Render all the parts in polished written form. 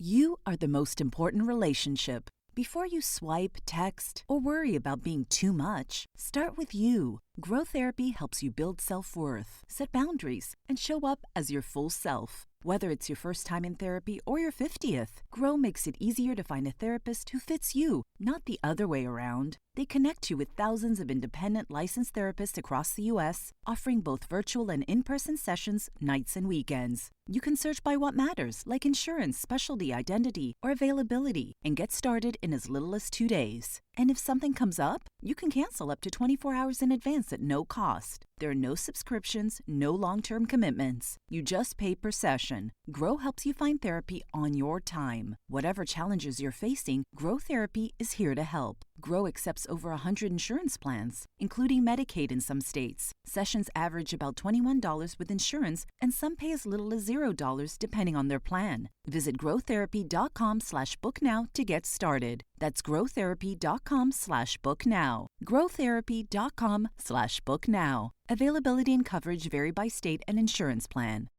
You are the most important relationship. Before you swipe, text, or worry about being too much, start with you. Grow Therapy helps you build self-worth, set boundaries, and show up as your full self. Whether it's your first time in therapy or your 50th, Grow makes it easier to find a therapist who fits you, not the other way around. They connect you with thousands of independent licensed therapists across the U.S., offering both virtual and in-person sessions, nights and weekends. You can search by what matters, like insurance, specialty, identity, or availability, and get started in as little as 2 days. And if something comes up, you can cancel up to 24 hours in advance at no cost. There are no subscriptions, no long-term commitments. You just pay per session. Grow helps you find therapy on your time. Whatever challenges you're facing, Grow Therapy is here to help. Grow accepts over 100 insurance plans, including Medicaid in some states. Sessions average about $21 with insurance, and some pay as little as $0 depending on their plan. Visit growtherapy.com/booknow to get started. That's growtherapy.com/booknow. growtherapy.com/booknow. Availability and coverage vary by state and insurance plan.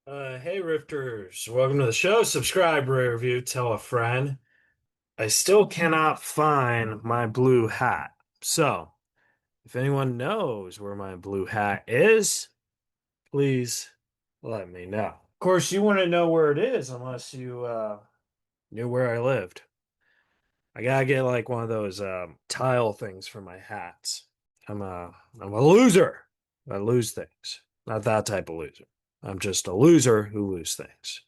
Hey Rifters, welcome to the show. Subscribe, rate, review, tell a friend. I still cannot find my blue hat. So, if anyone knows where my blue hat is, please let me know. Of course, you wouldn't know where it is unless you knew where I lived. I gotta get like one of those tile things for my hats. I'm a loser. I lose things. Not that type of loser. I'm just a loser who loses things.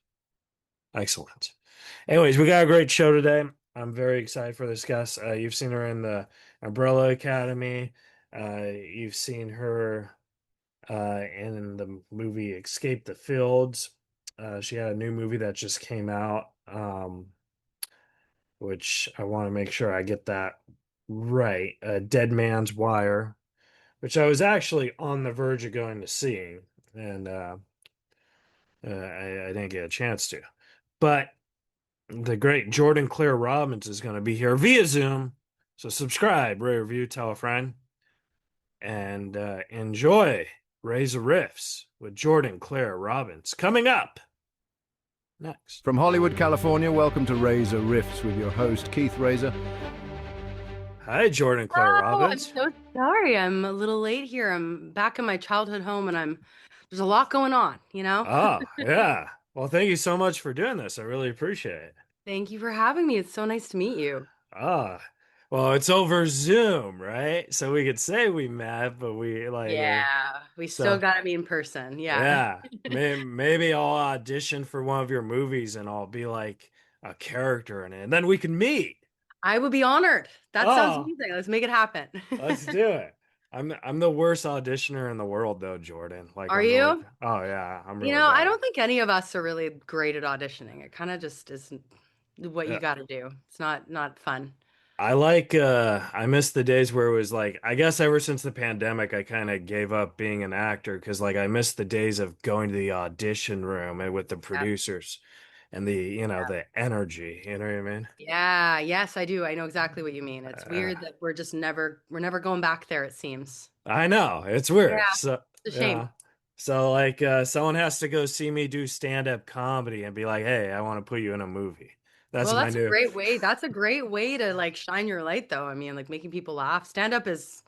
Excellent. Anyways, we got a great show today. I'm very excited for this guest. You've seen her in the Umbrella Academy. You've seen her in the movie Escape the Fields. She had a new movie that just came out, which I want to make sure I get that right. Dead Man's Wire, which I was actually on the verge of going to see, and I didn't get a chance to. But the great Jordan Claire Robbins is going to be here via Zoom. So subscribe, rate, review, tell a friend, and enjoy Reza Rifts with Jordan Claire Robbins coming up next. From Hollywood, California, welcome to Reza Rifts with your host, Keith Reza. Hi, Jordan Claire Robbins. I'm so sorry. I'm a little late here. I'm back in my childhood home and there's a lot going on, you know? Oh, yeah. Well, thank you so much for doing this. I really appreciate it. Thank you for having me. It's so nice to meet you. Well, it's over Zoom, right? So we could say we met, but we still got to be in person. Yeah. Maybe I'll audition for one of your movies and I'll be like a character in it, and then we can meet. I would be honored. That sounds amazing. Let's make it happen. Let's do it. I'm the worst auditioner in the world, though, Jordan. Like, are you? Oh yeah, I'm really You know, bad. I don't think any of us are really great at auditioning. It kind of just isn't what you got to do. It's not fun. I miss the days where it was like, I guess ever since the pandemic, I kind of gave up being an actor because like I miss the days of going to the audition room and with the producers and the energy, you know what I mean? Yeah, yes, I do. I know exactly what you mean. It's weird that we're never going back there, it seems. I know, it's weird. Yeah, So it's a shame. Yeah. So like someone has to go see me do stand-up comedy and be like, "Hey, I want to put you in a movie." That's a great way. That's a great way to like shine your light, though. I mean, like making people laugh. Stand up is,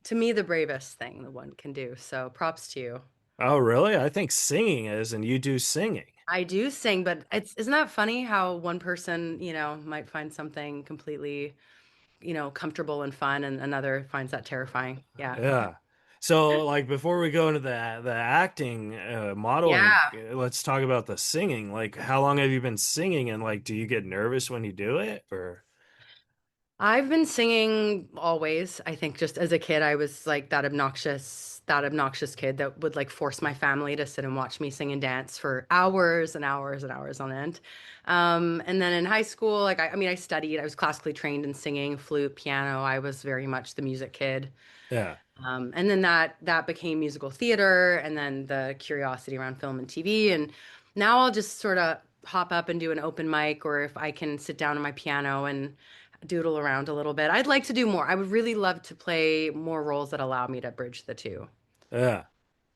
to me, the bravest thing that one can do. So props to you. Oh, really? I think singing is, and you do singing. I do sing, but isn't that funny how one person, might find something completely, comfortable and fun, and another finds that terrifying. Yeah. Yeah. So, like, before we go into the acting, modeling, let's talk about the singing. Like, how long have you been singing, and like, do you get nervous when you do it, or? I've been singing always. I think just as a kid, I was like that obnoxious kid that would like force my family to sit and watch me sing and dance for hours and hours and hours on end. And then in high school, like, I studied, I was classically trained in singing, flute, piano. I was very much the music kid. Yeah. And then that became musical theater, and then the curiosity around film and TV. And now I'll just sort of hop up and do an open mic, or if I can sit down on my piano and doodle around a little bit. I'd like to do more. I would really love to play more roles that allow me to bridge the two. Yeah.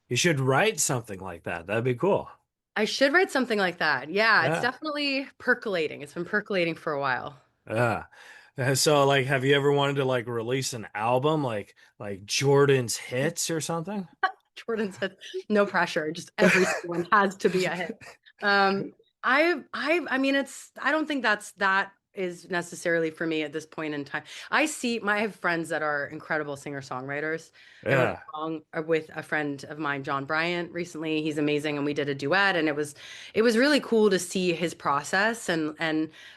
You should write something like that. That'd be cool. I should write something like that. Yeah, it's Yeah. definitely percolating. It's been percolating for a while. Yeah. So like have you ever wanted to like release an album like Jordan's hits or something? Jordan said, no pressure, just every single one has to be a hit. Um, I mean, I don't think that is necessarily for me at this point in time. I have friends that are incredible singer-songwriters. I wrote a Yeah. song with a friend of mine, John Bryant, recently. He's amazing, and we did a duet, and it was really cool to see his process. And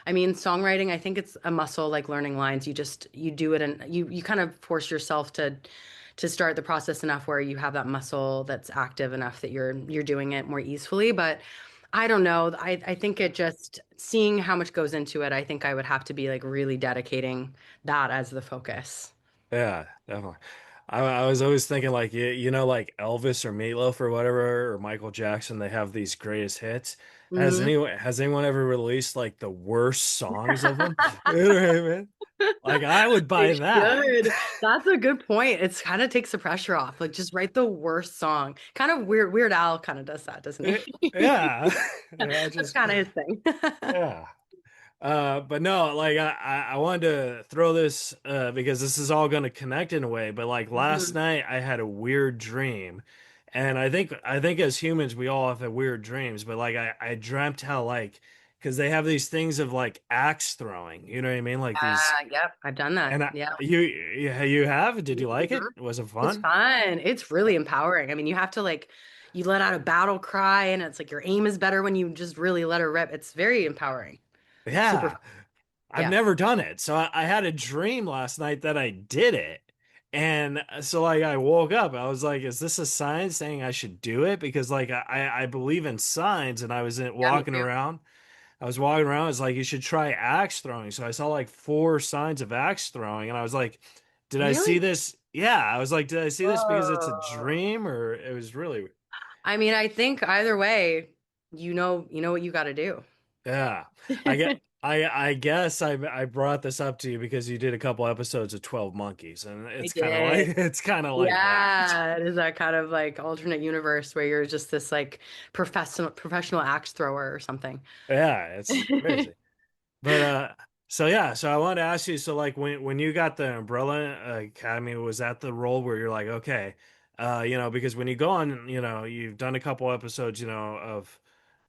I mean, songwriting, I think it's a muscle like learning lines. You do it, and you kind of force yourself to start the process enough where you have that muscle that's active enough that you're doing it more easily. But I don't know. I think it just seeing how much goes into it, I think I would have to be like really dedicating that as the focus. Yeah, definitely. I was always thinking like like Elvis or Meatloaf or whatever or Michael Jackson, they have these greatest hits. Hmm. Has anyone ever released like the worst songs of them? You know what I mean? Like I would They buy that. should. That's a good point. It's kind of takes the pressure off. Like just write the worst song. Kind of weird. Weird Al kind of does that, doesn't he? Yeah. Yeah, That's just kind of his thing. yeah. But no, like I wanted to throw this because this is all going to connect in a way. But like last Mhm. night, I had a weird dream, and I think as humans, we all have weird dreams. But like I dreamt how like because they have these things of like axe throwing, you know what I mean? Like these, Yep, I've done that. and Yeah. you have? Did you like Mhm. it? Was it It's fun? fun. It's really empowering. I mean, you have to like, you let out a battle cry, and it's like your aim is better when you just really let her rip. It's very empowering. Super Yeah. fun. I've Yeah. never done it. So I had a dream last night that I did it. And so like I woke up, I was like, is this a sign saying I should do it? Because like I believe in signs and Yeah, me walking too. around. I was walking around, it's like you should try axe throwing. So I saw like four signs of axe throwing and I was like, did I see Really? this? Yeah, I was like, did I see this because it's a Whoa. dream or it was really I mean, I think either way, you know what you got to do. yeah. I guess I brought this up to you because you did a couple episodes of 12 Monkeys and I it's kind of like did. it's kind of like that. Yeah, it is that kind of like alternate universe where you're just this like professional axe thrower or something. Yeah, it's crazy. But so yeah, so I wanted to ask you so like when you got the Umbrella Academy was that the role where you're like okay, because when you go on, you've done a couple episodes, of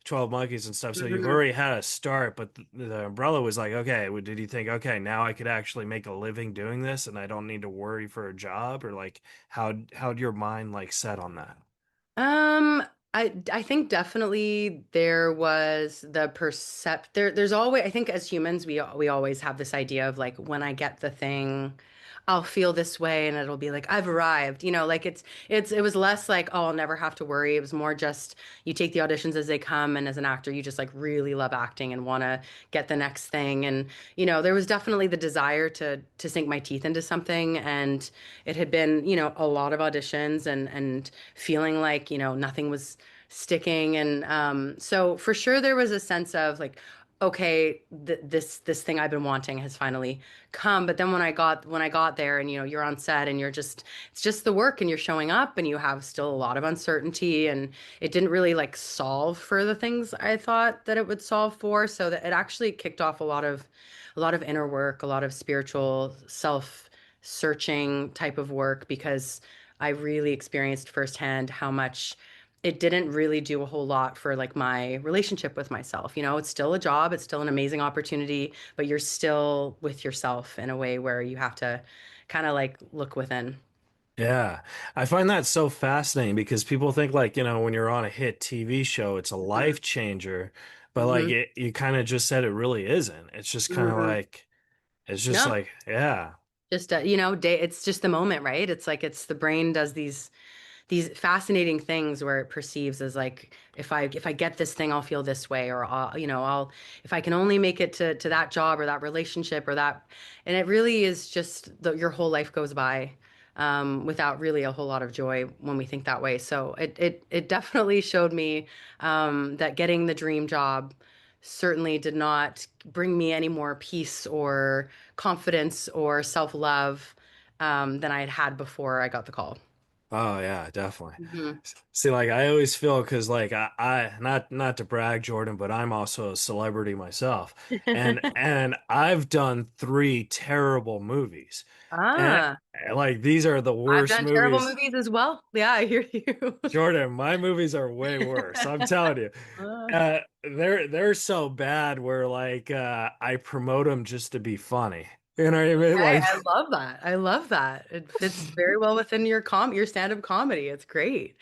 12 Monkeys and stuff. So you've Mhm. already had a start, but the umbrella was like, okay, did you think, okay, now I could actually make a living doing this and I don't need to worry for a job? Or like how'd your mind like set on that? Um, I think definitely there was the there's always I think as humans we always have this idea of like when I get the thing I'll feel this way and it'll be like I've arrived. Like it was less like oh I'll never have to worry. It was more just you take the auditions as they come and as an actor you just like really love acting and want to get the next thing and there was definitely the desire to sink my teeth into something and it had been a lot of auditions and feeling like nothing was sticking and so for sure there was a sense of like okay this thing I've been wanting has finally come but then when I got there and you're on set and it's just the work and you're showing up and you have still a lot of uncertainty and it didn't really like solve for the things I thought that it would solve for so that it actually kicked off a lot of inner work, a lot of spiritual self searching type of work because I really experienced firsthand how much it didn't really do a whole lot for like my relationship with myself. It's still a job, it's still an amazing opportunity, but you're still with yourself in a way where you have to kind of like look within. Yeah, I find that so fascinating because people think like, when you're on a hit TV show, it's a life changer, but like Hmm. you kind of just said it really isn't. It's just kind of Hmm. like, it's just No, like, yeah, just day. It's just the moment, right? It's like it's the brain does these fascinating things where it perceives as like if I get this thing I'll feel this way or I'll if I can only make it to that job or that relationship or that and it really is just your whole life goes by without really a whole lot of joy when we think that way so it definitely showed me that getting the dream job certainly did not bring me any more peace or confidence or self-love than I had had before I got the call. Oh yeah, definitely. Hmm. See, like I always feel because like I not to brag, Jordan, but I'm also a celebrity myself, and I've done three terrible movies, and Ah, like these are the I've worst done terrible movies. movies as well. Yeah, I hear you. Jordan, my movies are way worse. I'm telling you. Uh, They're so bad where like I promote them just to be funny. You know what I mean? Hey, Like I love that. I love that. It fits very well within your stand-up comedy. It's great.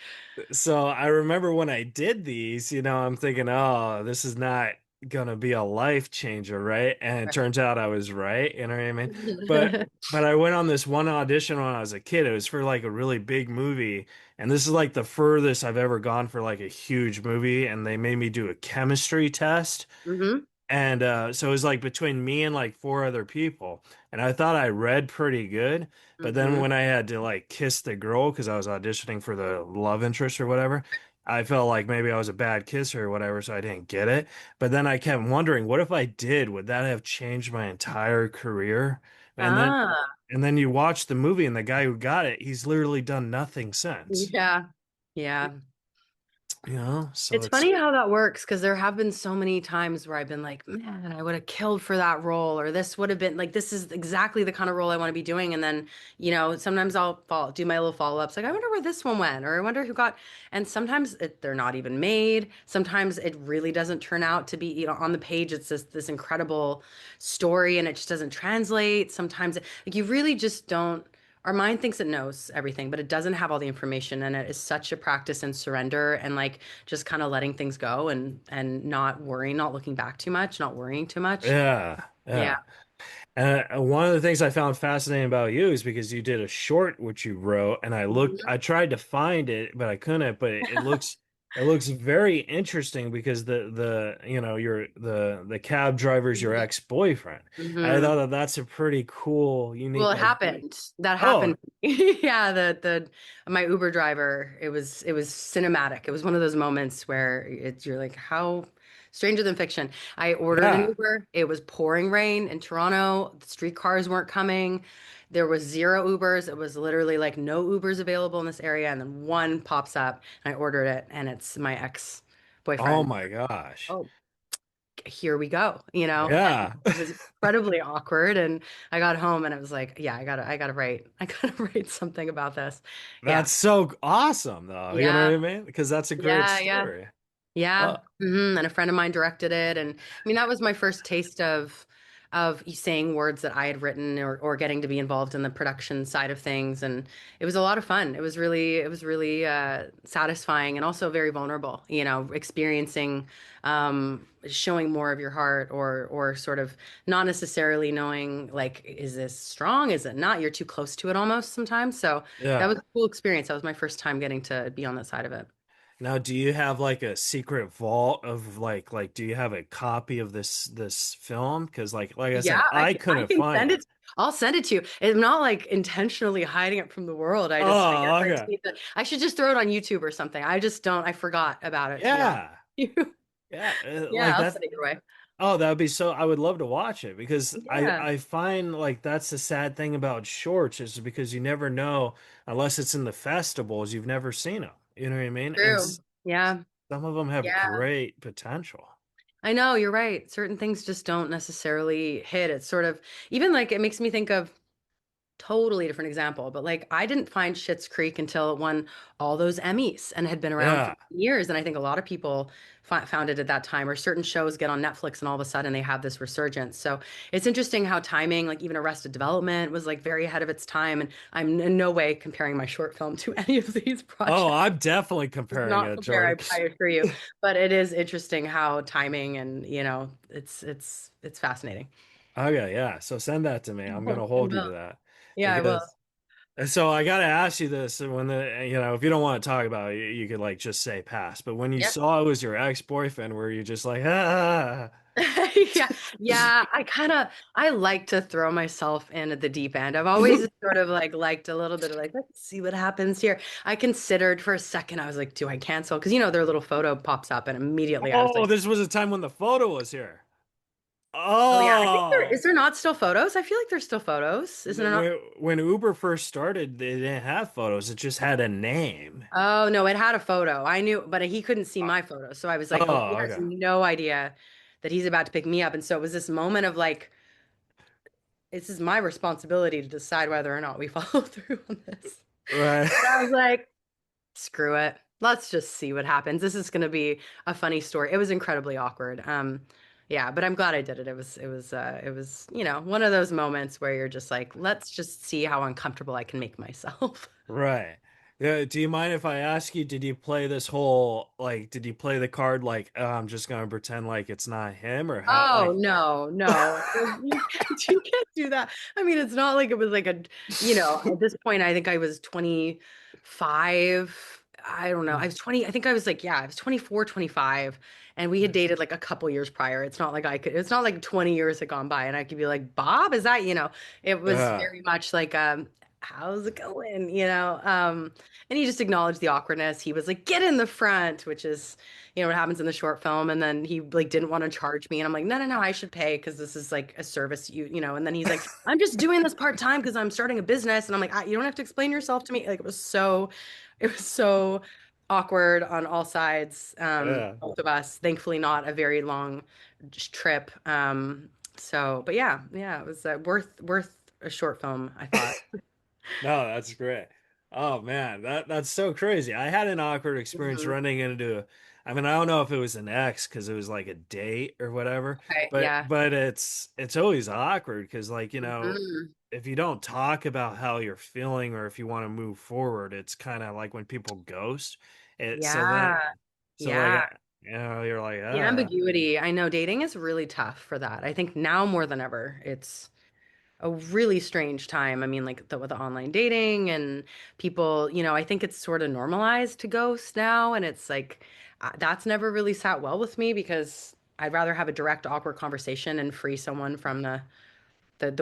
so I remember when I did these, I'm thinking, "Oh, this is not gonna be a life changer, right?" And it turns out I was right, you know what I mean? But Right. but I went on this one audition when I was a kid. It was for like a really big movie, and this is like the furthest I've ever gone for like a huge movie, and they made me do a chemistry test. Hmm. And so it was like between me and like four other people. And I thought I read pretty good. But then Hmm. when I had to like kiss the girl because I was auditioning for the love interest or whatever, I felt like maybe I was a bad kisser or whatever, so I didn't get it. But then I kept wondering, what if I did? Would that have changed my entire career? And then Ah, and then you watch the movie and the guy who got it, he's literally done nothing since. yeah. Yeah. So It's it's funny how that works because there have been so many times where I've been like, man, I would have killed for that role, or this would have been like, this is exactly the kind of role I want to be doing. And then, sometimes do my little follow-ups, like, I wonder where this one went, or I wonder who got, and sometimes they're not even made. Sometimes it really doesn't turn out to be, on the page, it's this incredible story and it just doesn't translate. Sometimes, like, you really just don't. Our mind thinks it knows everything, but it doesn't have all the information, and it is such a practice in surrender and like just kind of letting things go and not worrying, not looking back too much, not worrying too much. yeah, Yeah. yeah. One of the things I found fascinating about you is because you did a short which you wrote, and Mhm. I tried to find it, but I couldn't. But it looks very interesting because your the cab driver's your Mhm. ex-boyfriend. I Mhm. thought that that's a pretty cool, Well, unique it idea. happened. That Oh, happened. Yeah, the my Uber driver, it was cinematic. It was one of those moments where you're like, how stranger than fiction. I ordered an yeah. Uber. It was pouring rain in Toronto. The streetcars weren't coming. There was zero Ubers. It was literally like no Ubers available in this area, and then one pops up, and I ordered it, and it's my Oh ex-boyfriend. my gosh. Oh, here we go, and Yeah. it was incredibly awkward. And I got home and I was like, yeah, I gotta write something about this. Yeah. That's so awesome though. You know Yeah. what I mean? Because that's a great Yeah. Yeah. story. Yeah. Oh, And a friend of mine directed it. And I mean, that was my first taste of saying words that I had written, or getting to be involved in the production side of things. And it was a lot of fun. It was really satisfying and also very vulnerable, experiencing showing more of your heart, or sort of not necessarily knowing, like, is this strong? Is it not? You're too close to it almost sometimes. So that was yeah. a cool experience. That was my first time getting to be on that side of it. Now, do you have like a secret vault of like do you have a copy of this film? Because like I Yeah, said, I I can, I couldn't can find send it. it. I'll send it to you. I'm not like intentionally hiding it from the world. I guess Oh, I just okay. need to, I should just throw it on YouTube or something. I just don't, I forgot about it, to be honest. Yeah. Yeah. Yeah, Like I'll that. send it your way. Oh, that would be so. I would love to watch it because Yeah, I find like that's the sad thing about shorts is because you never know unless it's in the festivals. You've never seen them. You know what I mean? And true. Yeah, some of them have yeah. great potential. I know, you're right. Certain things just don't necessarily hit. It's sort of, even like, it makes me think of totally different example, but like, I didn't find Schitt's Creek until it won all those Emmys and had been around for Yeah. years. And I think a lot of people found it at that time, or certain shows get on Netflix and all of a sudden they have this resurgence. So it's interesting how timing, like even Arrested Development was like very ahead of its time. And I'm in no way comparing my short film to any of these Oh, projects. I'm definitely Does comparing not it, compare, Jordan. I assure you. But it is interesting how timing, and it's fascinating. Okay, yeah. So send that to me. I'm gonna I hold you to will. that Yeah, I will. because and so I gotta ask you this when if you don't want to talk about it, you could like just say pass. But when you Yeah. saw it was your ex-boyfriend, were you just like, ah? Yeah, yeah. I like to throw myself in at the deep end. I've always sort of like liked a little bit of like, let's see what happens here. I considered for a second, I was like, do I cancel? Because their little photo pops up, and immediately I was Oh, like, this was a time when the photo was here. oh yeah, I think Oh, there not still photos? I feel like there's still photos. Isn't there not? when Uber first started, they didn't have photos. It just had a name. Oh no, it had a photo. I knew, but he couldn't see my photo. So I was like, oh, he Oh, has okay. no idea that he's about to pick me up. And so it was this moment of like, this is my responsibility to decide whether or not we follow through on this. Right. And I was like, screw it. Let's just see what happens. This is going to be a funny story. It was incredibly awkward. Yeah, but I'm glad I did it. It was, one of those moments where you're just like, let's just see how uncomfortable I can make myself. Right. Yeah, do you mind if I ask you, did you play this whole like did you play the card like I'm just gonna pretend like it's not him or how Oh like no, no. You can't do that. I mean, it's not like it was like at this point I think I was 25. I don't know. I was 20. I think I was like, yeah, I was 24, 25, and we had dated like a couple years prior. It's not like 20 years had gone by and I could be like, "Bob, is that, it was uh very much like how's it going, and he just acknowledged the awkwardness. He was like, "Get in the front," which is what happens in the short film. And then he like didn't want to charge me. And I'm like, no, no, no, I should pay because this is like a service and then he's like, I'm just doing this part-time because I'm starting a business. And I'm like, you don't have to explain yourself to me. Like it was so awkward on all sides. yeah. Both of us, thankfully not a very long trip. But yeah, it was worth a short film, I thought. No, that's great. Oh man, that's so crazy. I had an awkward experience Mhm. running into I mean, I don't know if it was an ex because it was like a date or whatever, Okay, but yeah. it's always awkward because like, Mhm. if you don't talk about how you're feeling or if you want to move forward, it's kind of like when people ghost it. So then, Yeah. so like, Yeah. you're like, The ambiguity. I know dating is really tough for that. I think now more than ever, it's a really strange time. I mean, like with the online dating and people, I think it's sort of normalized to ghost now. And it's like, that's never really sat well with me because I'd rather have a direct, awkward conversation and free someone from the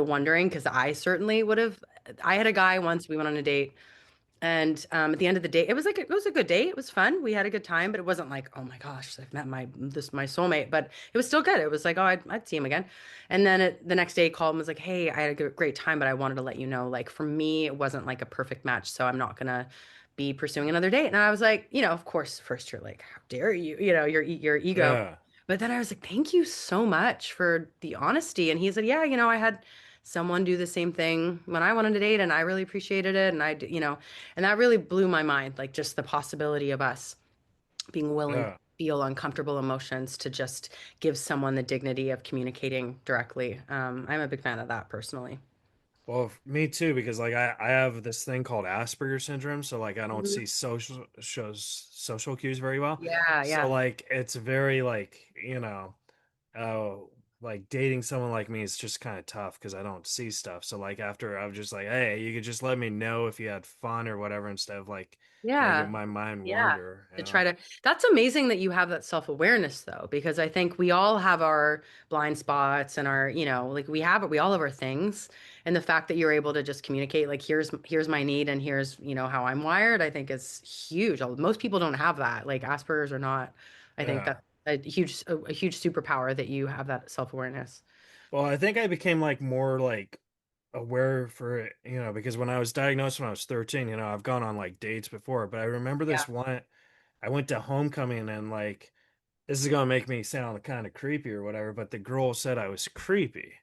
wondering. Because I certainly would have. I had a guy once, we went on a date. And at the end of the day, it was a good date. It was fun. We had a good time, but it wasn't like, oh my gosh, I've met my soulmate. But it was still good. It was like, oh, I'd see him again. And then the next day, he called and was like, hey, I had a great time, but I wanted to let you know, like for me, it wasn't like a perfect match, so I'm not gonna be pursuing another date. And I was like, of course, first you're like, how dare you, your ego. yeah. But then I was like, thank you so much for the honesty. And he said, yeah, I had someone do the same thing when I wanted to date, and I really appreciated it. And that really blew my mind, like just the possibility of us being willing to Yeah. feel uncomfortable emotions to just give someone the dignity of communicating directly. I'm a big fan of that personally. Well, me too, because like I have this thing called Asperger's syndrome, so like I don't Mhm. see social cues very well. Yeah, So yeah. like it's very like, uh like dating someone like me is just kind of tough because I don't see stuff. So like after I was just like, hey, you could just let me know if you had fun or whatever instead of like making Yeah. my mind Yeah. wander, To try to, that's amazing that you have that self-awareness though, because I think we all have our blind spots and our, like we all have our things. And the fact that you're able to just communicate, like, here's my need and here's, how I'm wired, I think is huge. Most people don't have that. Like Asperger's or not. I think Yeah. that's a huge superpower that you have that self-awareness. Well, I think I became like more like aware for it, because when I was diagnosed when I was 13, I've gone on like dates before, but I remember Yeah. this one. I went to homecoming and like this is gonna make me sound kind of creepy or whatever, but the girl said I was creepy.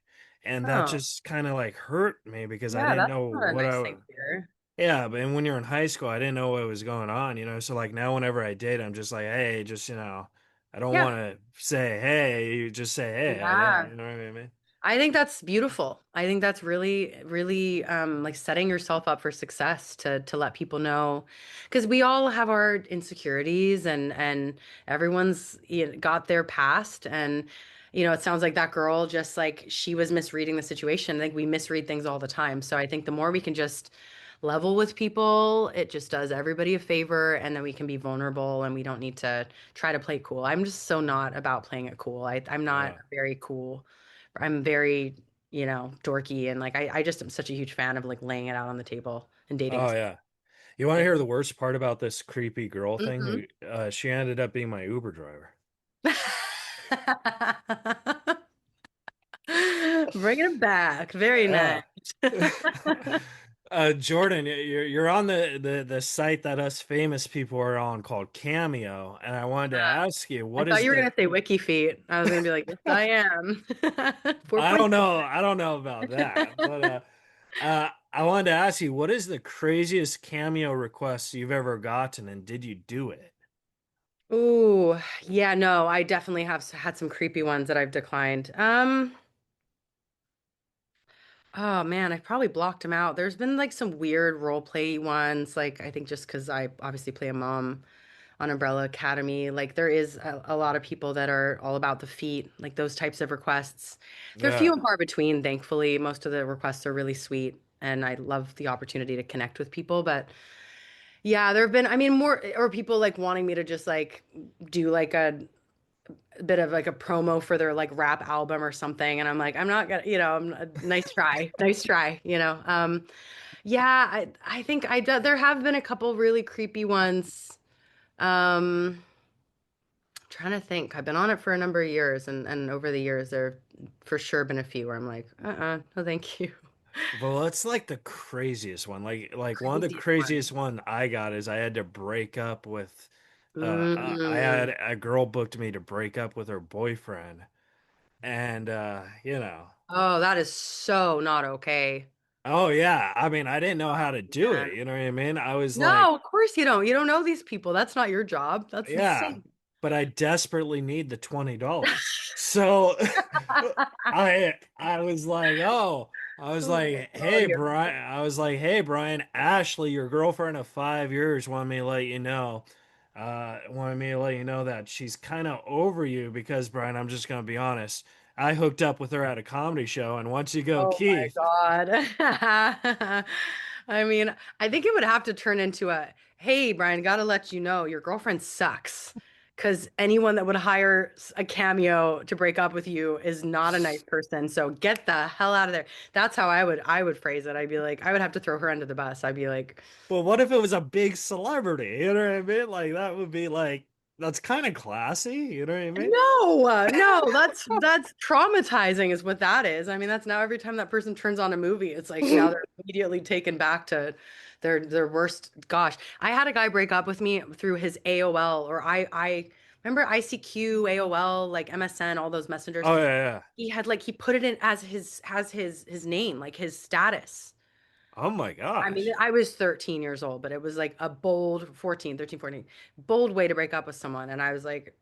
And that Oh, just kind of like hurt me because I yeah, didn't that's know not a what nice thing to hear. yeah, but and when you're in high school, I didn't know what was going on, so like now whenever I date, I'm just like, hey, just, I don't Yeah. want to say, hey, you just say, hey, I guess, Yeah. you know what I mean? I think that's beautiful. I think that's really, really like setting yourself up for success to let people know, because we all have our insecurities and everyone's got their past, and it sounds like that girl just like she was misreading the situation. I think we misread things all the time. So I think the more we can just level with people, it just does everybody a favor, and then we can be vulnerable and we don't need to try to play it cool. I'm just so not about playing it cool. I'm not Yeah. very cool. I'm very, dorky, and like I just am such a huge fan of like laying it out on the table and dating. Oh yeah. You want to Yeah. hear the worst part about this creepy girl thing? Hmm. She ended up being my Uber driver. Bringing it back. Very nice. Uh, Jordan, you're on the site that us famous people are on called Cameo, and I wanted to ask you, I what thought is you were the gonna say wiki feet. I was gonna be like, yes, I am. I 4.0. don't know. I don't know about that, but I wanted to ask you, what is the craziest Cameo request you've ever gotten, and did you do it? Ooh, yeah, no, I definitely have had some creepy ones that I've declined. Oh man, I probably blocked them out. There's been like some weird role play ones, like I think just because I obviously play a mom on Umbrella Academy. Like there is a lot of people that are all about the feet, like those types of requests. They're few and Yeah. far between, thankfully. Most of the requests are really sweet, and I love the opportunity to connect with people. But yeah, there have been, I mean, more or people like wanting me to just like do like a bit of like a promo for their like rap album or something, and I'm like, I'm not gonna, nice try, nice try, yeah, I think there have been a couple really creepy ones. Trying to think. I've been on it for a number of years, and over the years, there have for sure been a few where I'm like, no, thank you. Well, it's like the craziest one. Like one of the Craziest one. craziest one I got is I had to break up with I Mm. had a girl booked me to break up with her boyfriend. And Oh, that is so not okay, oh yeah, I mean, I didn't know how to do man. it, you know what I mean? I was like, No, of course you don't. You don't know these people. That's not your job. That's yeah, insane. but I desperately need the $20. So I was like, oh, I was Oh my like, God, hey here we Brian, go. I was like, hey Brian, Ashley, your girlfriend of 5 years, wanted me to let you know, wanted me to let you know that she's kind of over you because Brian, I'm just gonna be honest. I hooked up with her at a comedy show, and once you go, Oh my Keith. God. I mean, I think it would have to turn into a, hey, Brian, gotta let you know your girlfriend sucks. Because anyone that would hire a cameo to break up with you is not a nice person. So get the hell out of there. That's how I would phrase it. I'd be like, I would have to throw her under the bus. I'd be like, But what if it was a big celebrity? You know what I mean? Like that would be like that's kind of classy. You know what I mean? no, no, that's traumatizing is what that is. I mean, that's now every time that person turns on a movie, it's like now they're immediately taken back to their worst. Gosh, I had a guy break up with me through his AOL or I remember ICQ, AOL, like MSN, all those messengers. Oh yeah, yeah. He had like he put it in as his name, like his status. Oh my I mean, gosh. I was 13 years old, but it was like a bold 14, 13, 14, bold way to break up with someone. And I was like,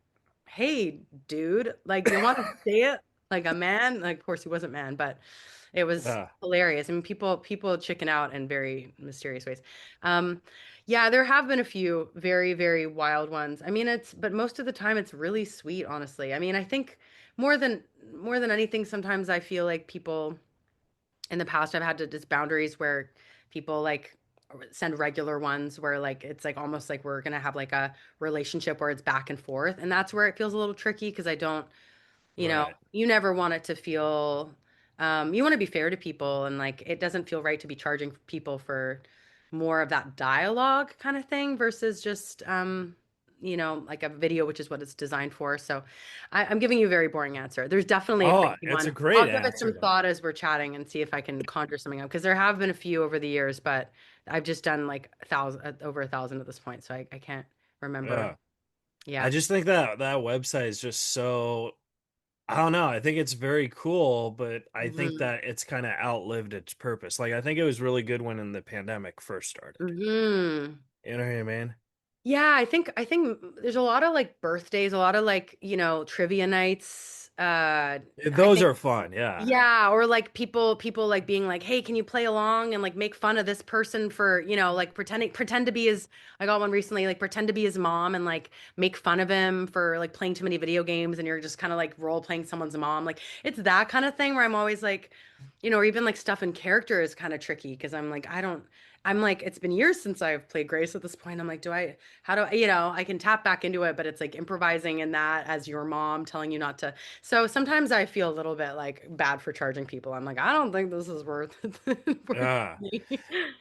hey, dude, like, you want to say it like a man? Like, of course, he wasn't man, but it was Yeah. hilarious. I mean, people chicken out in very mysterious ways. Um, yeah, there have been a few very, very wild ones. I mean, but most of the time, it's really sweet, honestly. I mean, I think more than anything, sometimes I feel like people in the past I've had to just boundaries where people like send regular ones where like it's like almost like we're gonna have like a relationship where it's back and forth, and that's where it feels a little tricky because I don't, Right. you never want it to feel, you want to be fair to people, and like it doesn't feel right to be charging people for more of that dialogue kind of thing versus just like a video, which is what it's designed for. So I'm giving you a very boring answer. There's definitely a Oh, crazy it's a one. great I'll give it answer some though. thought as we're chatting and see if I can conjure something up because there have been a few over the years, but I've just done like over 1,000 at this point, so I can't remember. Yeah. I Yeah. just think that that website is just so I don't know. I think it's very cool, but I think Hmm. that it's kind of outlived its purpose. Like I think it was really good when the pandemic first started. Hmm. You know what I mean? Yeah, I think there's a lot of like birthdays, a lot of like, trivia nights. I Those think are fun. Yeah. yeah, or like people like being like, "Hey, can you play along and like make fun of this person for, like pretend to be his." I got one recently, like pretend to be his mom and like make fun of him for like playing too many video games and you're just kind of like role playing someone's mom. Like it's that kind of thing where I'm always like, or even like stuff in character is kind of tricky because I'm like it's been years since I've played Grace at this point. I'm like, how do I can tap back into it, but it's like improvising in that as your mom telling you not to. So sometimes I feel a little bit like bad for charging people. I'm like, I don't think this is worth worth Yeah. me.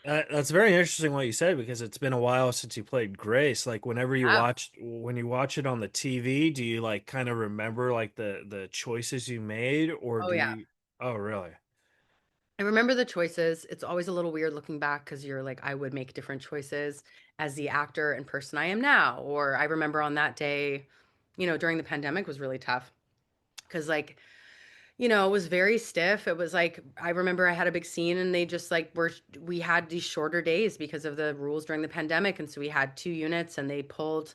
That's very interesting what you said because it's been a while since you played Grace. Like whenever Yeah. when you watch it on the TV, do you like kind of remember like the choices you made or Oh do yeah. you Oh, really? I remember the choices. It's always a little weird looking back because you're like, I would make different choices as the actor and person I am now. Or I remember on that day, during the pandemic was really tough because like it was very stiff. It was like I remember I had a big scene and they just like we had these shorter days because of the rules during the pandemic. And so we had 2 units and they pulled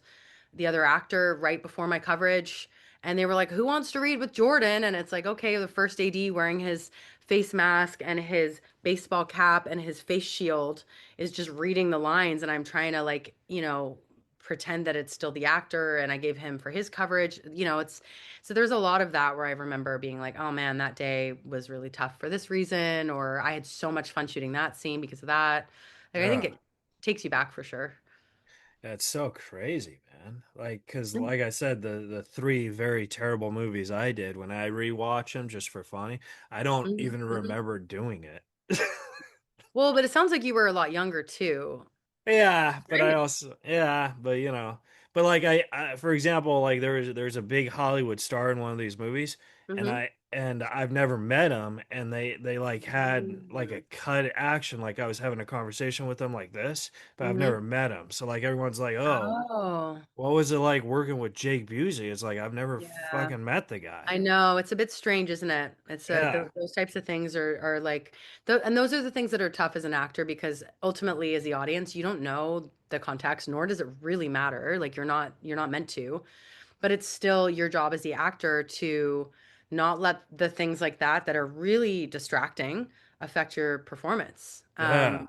the other actor right before my coverage. And they were like, "Who wants to read with Jordan?" And it's like, okay, the first AD wearing his face mask and his baseball cap and his face shield is just reading the lines. And I'm trying to like, pretend that it's still the actor. And I gave him for his coverage. It's so there's a lot of that where I remember being like, oh man, that day was really tough for this reason. Or I had so much fun shooting that scene because of that. Like, I think Yeah. it takes you back for sure. That's so crazy, man. Like, cause Mm-hmm. like I said, the three very terrible movies I did when I rewatch them just for funny, I don't even Mm-hmm. remember doing it. Well, but it sounds like you were a lot younger too, Yeah, but I right? also yeah, but but like for example, like there's a big Hollywood star in one of these movies, and Mhm. I've never met him, and they like had like a Mhm. cut action, like I was having a conversation with them like this, but I've Mhm. never met him. So like everyone's like, oh, Oh, what was it like working with Jake Busey? It's like I've never yeah. fucking met the guy. I know. It's a bit strange, isn't it? It's Yeah, those types of things are like and those are the things that are tough as an actor because ultimately as the audience, you don't know the context, nor does it really matter. Like you're not meant to, but it's still your job as the actor to not let the things like that are really distracting affect your performance. yeah,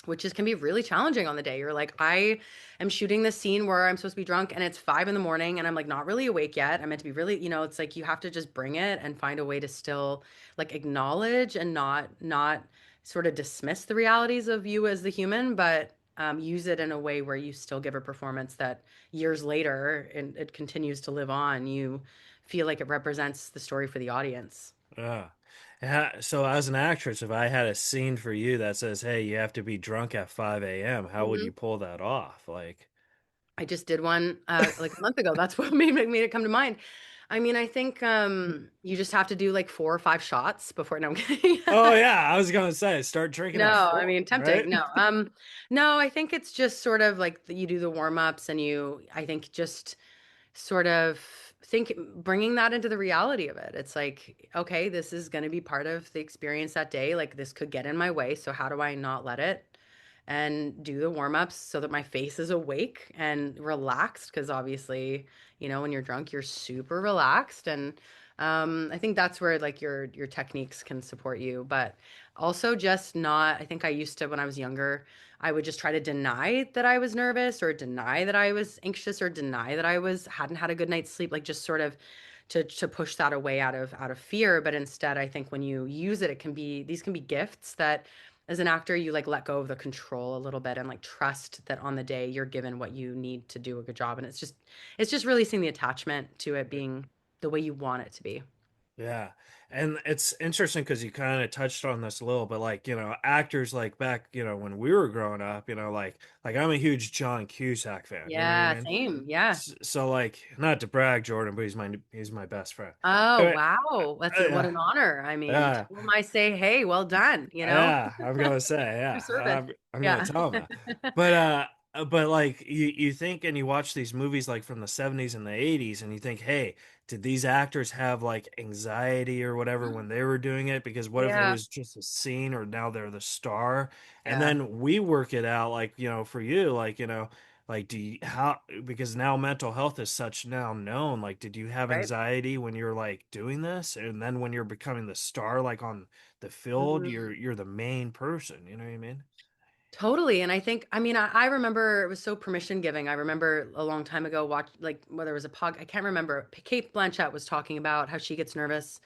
Which is can be really challenging on the day. You're like, I am shooting this scene where I'm supposed to be drunk and it's 5 in the morning and I'm like not really awake yet. I'm meant to be really, it's like you have to just bring it and find a way to still like acknowledge and not sort of dismiss the realities of you as the human, but use it in a way where you still give a performance that years later and it continues to live on. You feel like it represents the story for the audience. yeah. So as an actress, if I had a scene for you that says, "Hey, you have to be drunk at 5 a.m.," how would you pull that off? Like, I just did one like a month ago. That's what made it come to mind. I mean, I think you just have to do like 4 or 5 shots before. No, I'm kidding. oh yeah, I was gonna say start drinking at No, I four, mean, right? tempting. No, no. I think it's just sort of like you do the warm ups, and I think, just sort of bringing that into the reality of it. It's like, okay, this is going to be part of the experience that day. Like this could get in my way, so how do I not let it? And do the warm ups so that my face is awake and relaxed. Because obviously, when you're drunk, you're super relaxed. And I think that's where like your techniques can support you. But also just not, I think I used to, when I was younger, I would just try to deny that I was nervous or deny that I was anxious or deny that I hadn't had a good night's sleep, like just sort of to push that away out of fear. But instead, I think when you use it, these can be gifts that as an actor, you like let go of the control a little bit and like trust that on the day you're given what you need to do a good job. And it's just releasing the attachment to it being the way you want it to be. Yeah. And it's interesting because you kind of touched on this a little, but like, actors like back, when we were growing up, like I'm a huge John Cusack fan, you know what I Yeah, mean? same. Yeah. So like, not to brag, Jordan, but he's my best friend. Oh, Anyway, wow. What yeah, an honor. I mean, to yeah, whom I say, hey, well done, yeah, I'm gonna say, Your yeah, service. I'm gonna Yeah. tell him that. But like you think and you watch these movies like from the 70s and the 80s and you think, hey, did these actors have like anxiety or whatever when they were doing it? Because what if it Yeah. was just a scene or now they're the star? And Yeah. then we work it out like, for you, like, like do you how because now mental health is such now known. Like, did you have Right. anxiety when you're like doing this? And then when you're becoming the star, like on the field, Mhm. you're the main person, you know what I mean? Totally. And I think, I mean, I remember it was so permission giving. I remember a long time ago, like whether it was a I can't remember. Kate Blanchett was talking about how she gets nervous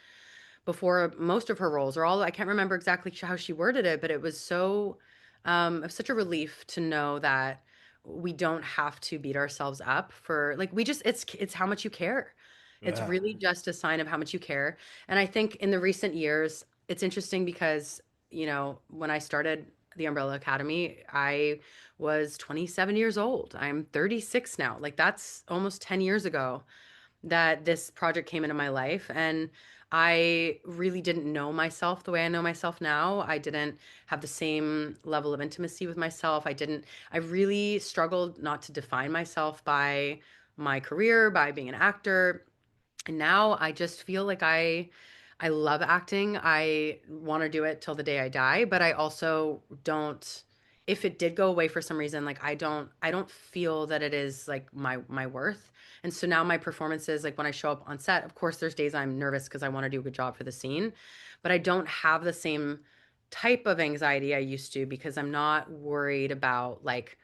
before most of her roles, or all, I can't remember exactly how she worded it, but it was such a relief to know that we don't have to beat ourselves up for like, it's how much you care. It's Yeah. really just a sign of how much you care. And I think in the recent years, it's interesting because, when I started the Umbrella Academy, I was 27 years old. I'm 36 now. Like that's almost 10 years ago that this project came into my life. And I really didn't know myself the way I know myself now. I didn't have the same level of intimacy with myself. I really struggled not to define myself by my career, by being an actor. And now I just feel like I love acting. I want to do it till the day I die, but I also don't, if it did go away for some reason, like I don't feel that it is like my worth. And so now my performances, like when I show up on set, of course there's days I'm nervous because I want to do a good job for the scene, but I don't have the same type of anxiety I used to because I'm not worried about like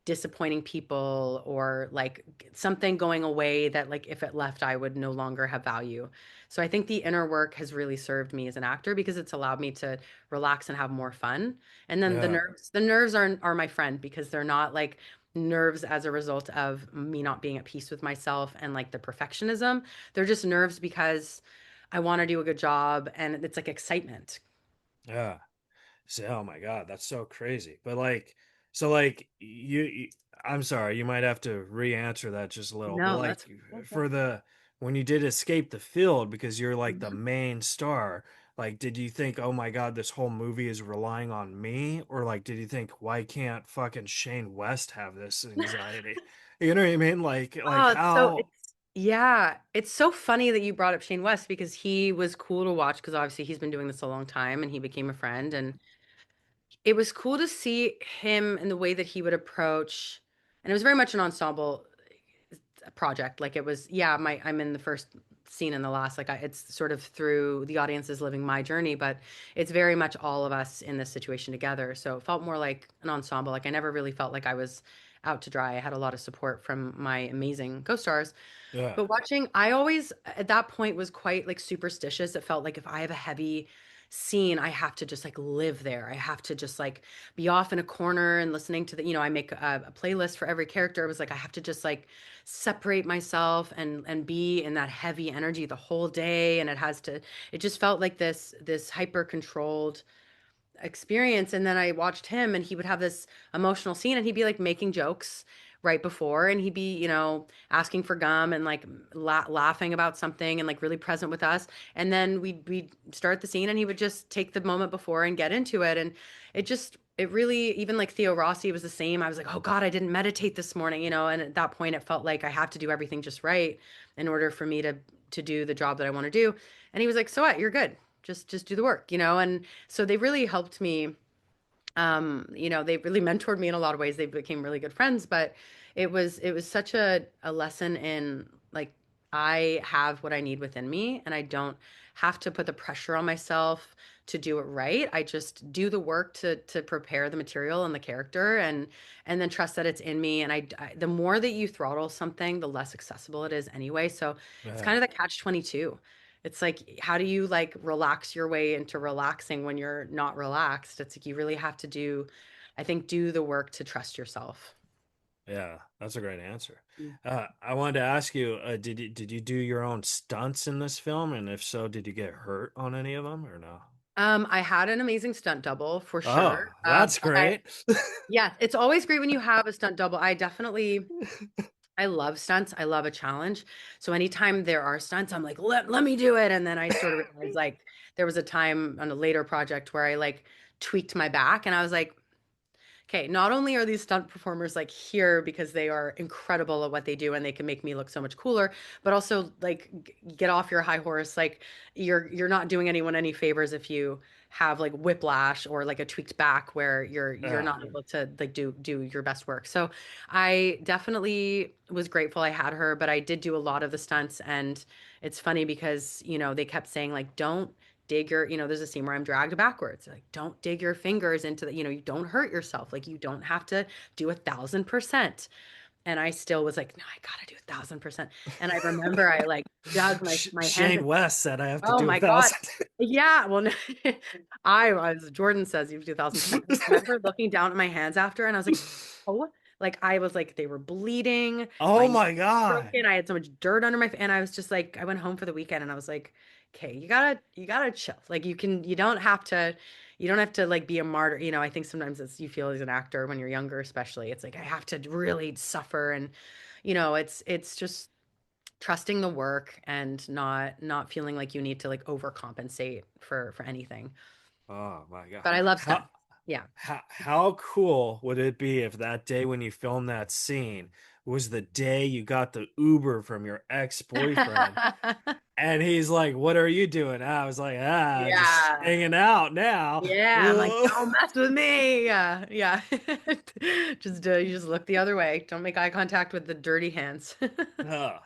disappointing people or like something going away that like if it left I would no longer have value. So I think the inner work has really served me as an actor because it's allowed me to relax and have more fun. And then Yeah. the nerves are my friend because they're not like nerves as a result of me not being at peace with myself and like the perfectionism. They're just nerves because I want to do a good job and it's like excitement. Yeah. So, oh my God, that's so crazy. But like, so like I'm sorry, you might have to re-answer that just a little. But No, like that's okay. for the when you did escape the field because you're like the Mhm. main star, like did you think, oh my God, this whole movie is relying on me? Or like did you think, why can't fucking Shane West have this anxiety? You know what I mean? Like Oh, how it's so funny that you brought up Shane West because he was cool to watch because obviously he's been doing this a long time and he became a friend and it was cool to see him in the way that he would approach, and it was very much an ensemble project. Like it was, yeah, I'm in the first scene and the last. Like it's sort of through the audience is living my journey, but it's very much all of us in this situation together. So it felt more like an ensemble. Like I never really felt like I was out to dry. I had a lot of support from my amazing co-stars. yeah. But watching, I always at that point was quite like superstitious. It felt like if I have a heavy scene, I have to just like live there. I have to just like be off in a corner and listening to I make a playlist for every character. It was like I have to just like separate myself and be in that heavy energy the whole day. And it just felt like this hyper controlled experience. And then I watched him and he would have this emotional scene and he'd be like making jokes right before and he'd be, asking for gum and like laughing about something and like really present with us. And then we'd start the scene and he would just take the moment before and get into it. And it really, even like Theo Rossi was the same. I was like, oh God, I didn't meditate this morning, and at that point it felt like I have to do everything just right in order for me to do the job that I want to do. And he was like, so what? You're good. Just do the work, and so they really helped me. They really mentored me in a lot of ways. They became really good friends, but it was such a lesson in like I have what I need within me and I don't have to put the pressure on myself to do it right. I just do the work to prepare the material and the character and then trust that it's in me. And the more that you throttle something, the less accessible it is anyway. So it's Yeah. kind of the catch 22. It's like, how do you like relax your way into relaxing when you're not relaxed? It's like you really have to I think, do the work to trust yourself. Yeah, that's a great answer. Mm. I wanted to ask you, did you do your own stunts in this film? And if so, did you get hurt on any of them or no? I had an amazing stunt double for sure. Oh, that's But great. yeah, it's always great when you have a stunt double. I love stunts. I love a challenge. So anytime there are stunts, I'm like, let me do it. And then I sort of realized like there was a time on a later project where I like tweaked my back and I was like, okay, not only are these stunt performers like here because they are incredible at what they do and they can make me look so much cooler, but also like get off your high horse. Like you're not doing anyone any favors if you have like whiplash or like a tweaked back where you're Yeah. not able to like do your best work. So I definitely was grateful I had her, but I did do a lot of the stunts and it's funny because, they kept saying like don't dig there's a scene where I'm dragged backwards. Like, don't dig your fingers into you don't hurt yourself. Like, you don't have to do 1,000%. And I still was like, no, I gotta do 1,000%. And I remember I like dug my hands Shane in. West said I have to Oh do a my God. thousand. Yeah. Well, no, as Jordan says, you have to do 1,000%. I remember looking down at my hands after and I was like, oh, like I was like, they were bleeding. Oh My nails my were God. broken. I had so much dirt under and I was just like, I went home for the weekend and I was like, okay, you gotta chill. Like you don't have to like be a martyr. I think sometimes you feel as an actor when you're younger, especially, it's like I have to really suffer and it's just trusting the work and not feeling like you need to like overcompensate for anything. Oh my God. But I love How stunts. Yeah. how cool would it be if that day when you filmed that scene was the day you got the Uber from your ex-boyfriend? And he's like, "What are you doing?" I was like, just Yeah. hanging out now." Yeah, I'm like, Ugh. don't mess with me. Yeah, yeah. Just you just look the other way. Don't make eye contact with the dirty hands. Ugh.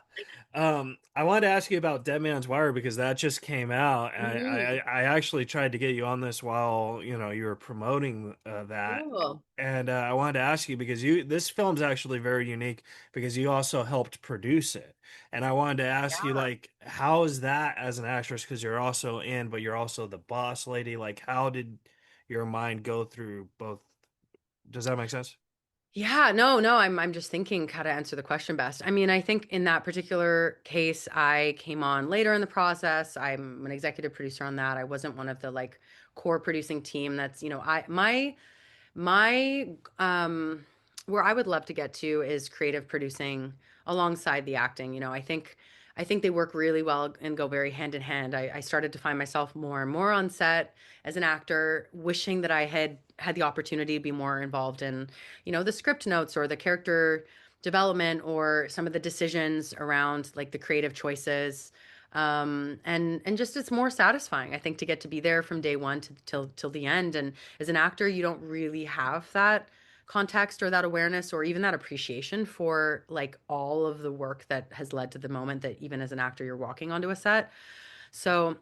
I wanted to ask you about Dead Man's Wire because that just came out, and Mm, I actually tried to get you on this while you were promoting that, cool. and I wanted to ask you because this film's actually very unique because you also helped produce it, and I wanted to ask you Yeah. like how is that as an actress because you're also in, but you're also the boss lady. Like, how did your mind go through both? Does that make sense? Yeah, no, no, I'm just thinking how to answer the question best. I mean, I think in that particular case, I came on later in the process. I'm an executive producer on that. I wasn't one of the like core producing team that's, my where I would love to get to is creative producing alongside the acting. I think they work really well and go very hand in hand. I started to find myself more and more on set as an actor, wishing that I had the opportunity to be more involved in, the script notes or the character development or some of the decisions around like the creative choices. And just it's more satisfying, I think, to get to be there from day one to till the end. And as an actor, you don't really have that context or that awareness or even that appreciation for like all of the work that has led to the moment that even as an actor you're walking onto a set. So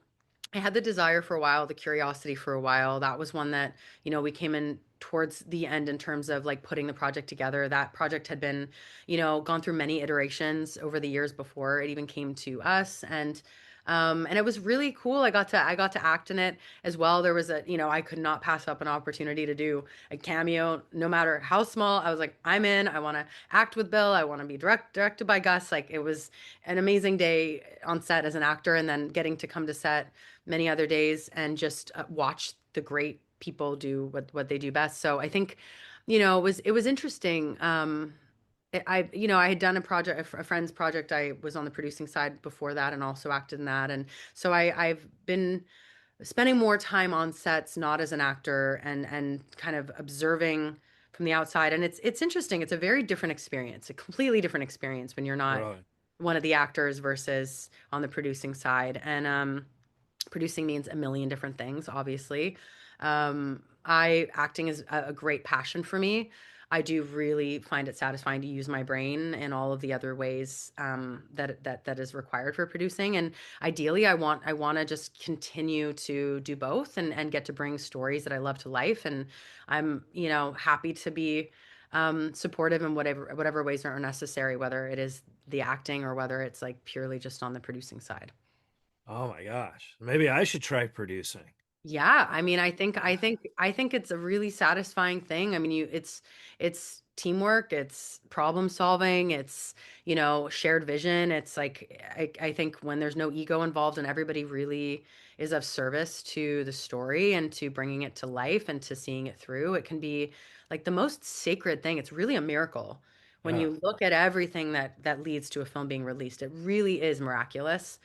I had the desire for a while, the curiosity for a while. That was one that, we came in towards the end in terms of like putting the project together. That project had been, gone through many iterations over the years before it even came to us. And it was really cool. I got to act in it as well. There was I could not pass up an opportunity to do a cameo, no matter how small. I was like, I'm in. I want to act with Bill. I want to be directed by Gus. Like it was an amazing day on set as an actor, and then getting to come to set many other days and just watch the great people do what they do best. So I think, it was interesting. I had done a project, a friend's project. I was on the producing side before that, and also acted in that. And so I've been spending more time on sets, not as an actor, and kind of observing from the outside. And it's interesting. It's a very different experience, a completely different experience when you're not Really? one of the actors versus on the producing side. And producing means a million different things, obviously. I acting is a great passion for me. I do really find it satisfying to use my brain in all of the other ways that is required for producing. And ideally, I want to just continue to do both and get to bring stories that I love to life. And I'm happy to be supportive in whatever ways are necessary, whether it is the acting or whether it's like purely just on the producing side. Oh my gosh. Maybe I should try producing. Yeah, I mean, I think it's a really satisfying thing. I mean, it's teamwork, it's problem solving, it's, shared vision. It's like I think when there's no ego involved and everybody really is of service to the story and to bringing it to life and to seeing it through, it can be like the most sacred thing. It's really a miracle when Yeah. you look at everything that leads to a film being released. It really is miraculous,